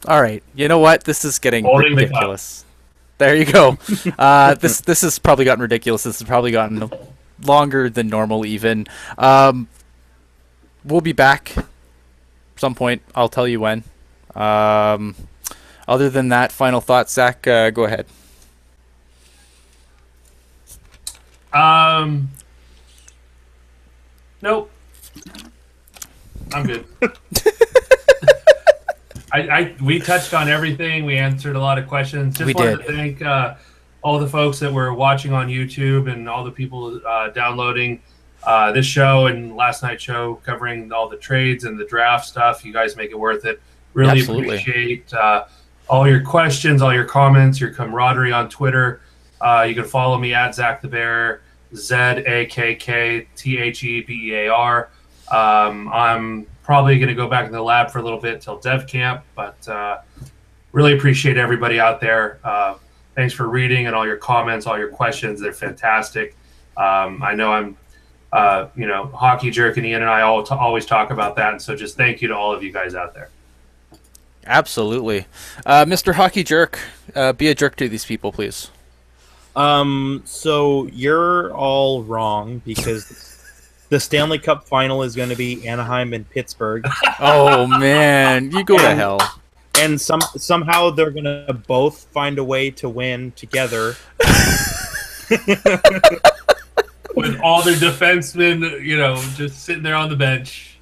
All right. You know what? This is getting Holding the cup. ridiculous. There you go. This has probably gotten ridiculous. This has probably gotten longer than normal even. We'll be back some point. I'll tell you when. Um, Other than that, final thoughts, Zach. Go ahead. Um, nope, I'm good. We touched on everything. We answered a lot of questions. Just We wanted did. to thank all the folks that were watching on YouTube and all the people downloading this show and last night's show, covering all the trades and the draft stuff. You guys make it worth it. Really Absolutely. appreciate all your questions, all your comments, your camaraderie on Twitter. You can follow me at Zach the Bear, ZAKKTHEBEAR. I'm probably going to go back in the lab for a little bit till dev camp, but really appreciate everybody out there. Thanks for reading and all your comments, all your questions. They're fantastic. I know I'm, Hockey Jerk and Ian and I always talk about that. And so just thank you to all of you guys out there. Absolutely. Mr. Hockey Jerk, be a jerk to these people, please. So you're all wrong because the Stanley Cup final is going to be Anaheim and Pittsburgh, Oh man, you go to hell. and somehow they're going to both find a way to win together. With all their defensemen, just sitting there on the bench.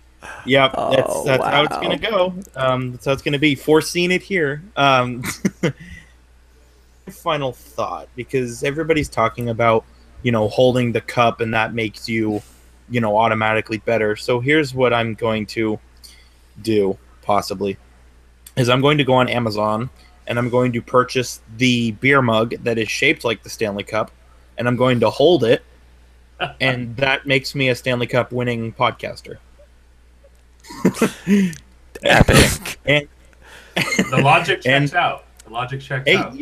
Yep, Oh, that's how it's wow. going to go. That's how it's going to be. Foreseen it here. Final thought, because everybody's talking about holding the cup and that makes you automatically better. So here's what I'm going to do, possibly, is I'm going to go on Amazon and I'm going to purchase the beer mug that is shaped like the Stanley Cup, and I'm going to hold it, and that makes me a Stanley Cup winning podcaster. Epic. And The logic checks And- out. The logic checks hey, out.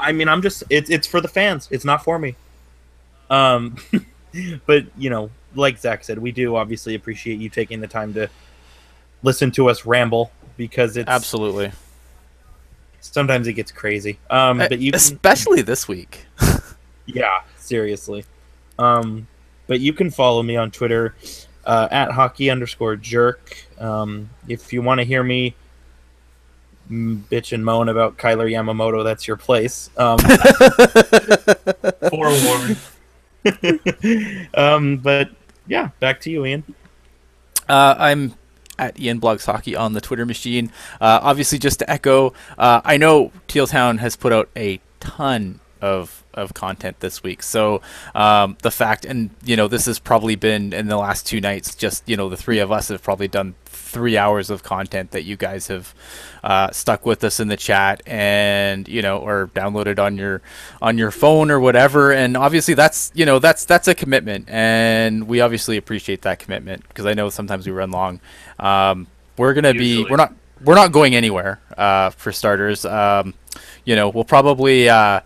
I mean, it's for the fans. It's not for me. But like Zach said, we do obviously appreciate you taking the time to listen to us ramble, because it's Absolutely. sometimes it gets crazy. But you can, Especially this week. yeah, seriously. But you can follow me on Twitter at hockey_jerk. If you want to hear me bitch and moan about Kyler Yamamoto, that's your place. Forewarned. But yeah, back to you, Ian. I'm at Ian Blogs Hockey on the Twitter machine. Obviously, just to echo, I know Teal Town has put out a ton of content this week. So the fact, and this has probably been in the last 2 nights, just the three of us have probably done 3 hours of content that you guys have stuck with us in the chat, and or downloaded on your phone or whatever. And obviously that's that's a commitment, and we obviously appreciate that commitment, because I know sometimes we run long. We're gonna be Usually. we're not going anywhere, for starters. We'll probably I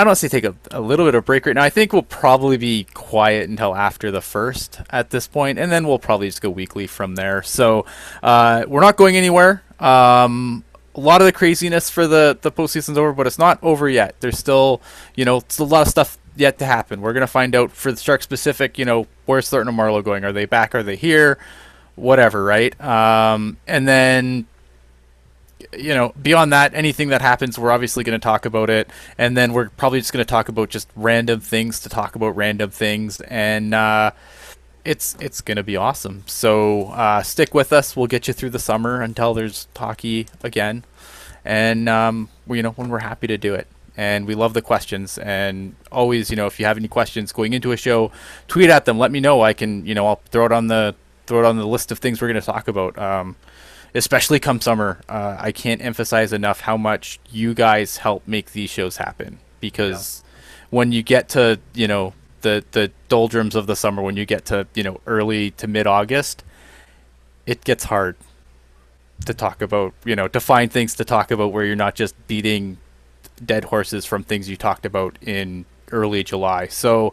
don't say take a little bit of break right now. I think we'll probably be quiet until after the first at this point, and then we'll probably just go weekly from there. So we're not going anywhere. A lot of the craziness for the postseason's over, but it's not over yet. There's still it's a lot of stuff yet to happen. We're gonna find out for the Shark specific. Where's Thornton and Marlowe going? Are they back? Are they here? Whatever, right? And then beyond that, anything that happens, we're obviously going to talk about it, and then we're probably just going to talk about just random things to talk about random things, and it's going to be awesome. So stick with us. We'll get you through the summer until there's hockey again, and when we're happy to do it. And we love the questions, and always, if you have any questions going into a show, tweet at them. Let me know. I can, I'll throw it on the list of things we're going to talk about. especially come summer. I can't emphasize enough how much you guys help make these shows happen, because when you get to, the doldrums of the summer, when you get to, early to mid August, it gets hard to talk about, to find things to talk about where you're not just beating dead horses from things you talked about in early July. So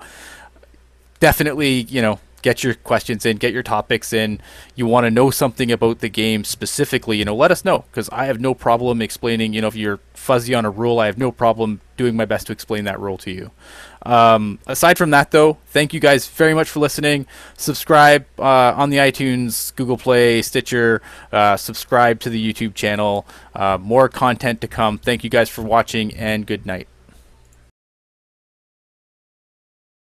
definitely, get your questions in, get your topics in. You want to know something about the game specifically, let us know, because I have no problem explaining, if you're fuzzy on a rule, I have no problem doing my best to explain that rule to you. Aside from that, though, thank you guys very much for listening. Subscribe on the iTunes, Google Play, Stitcher. Subscribe to the YouTube channel. More content to come. Thank you guys for watching, and good night.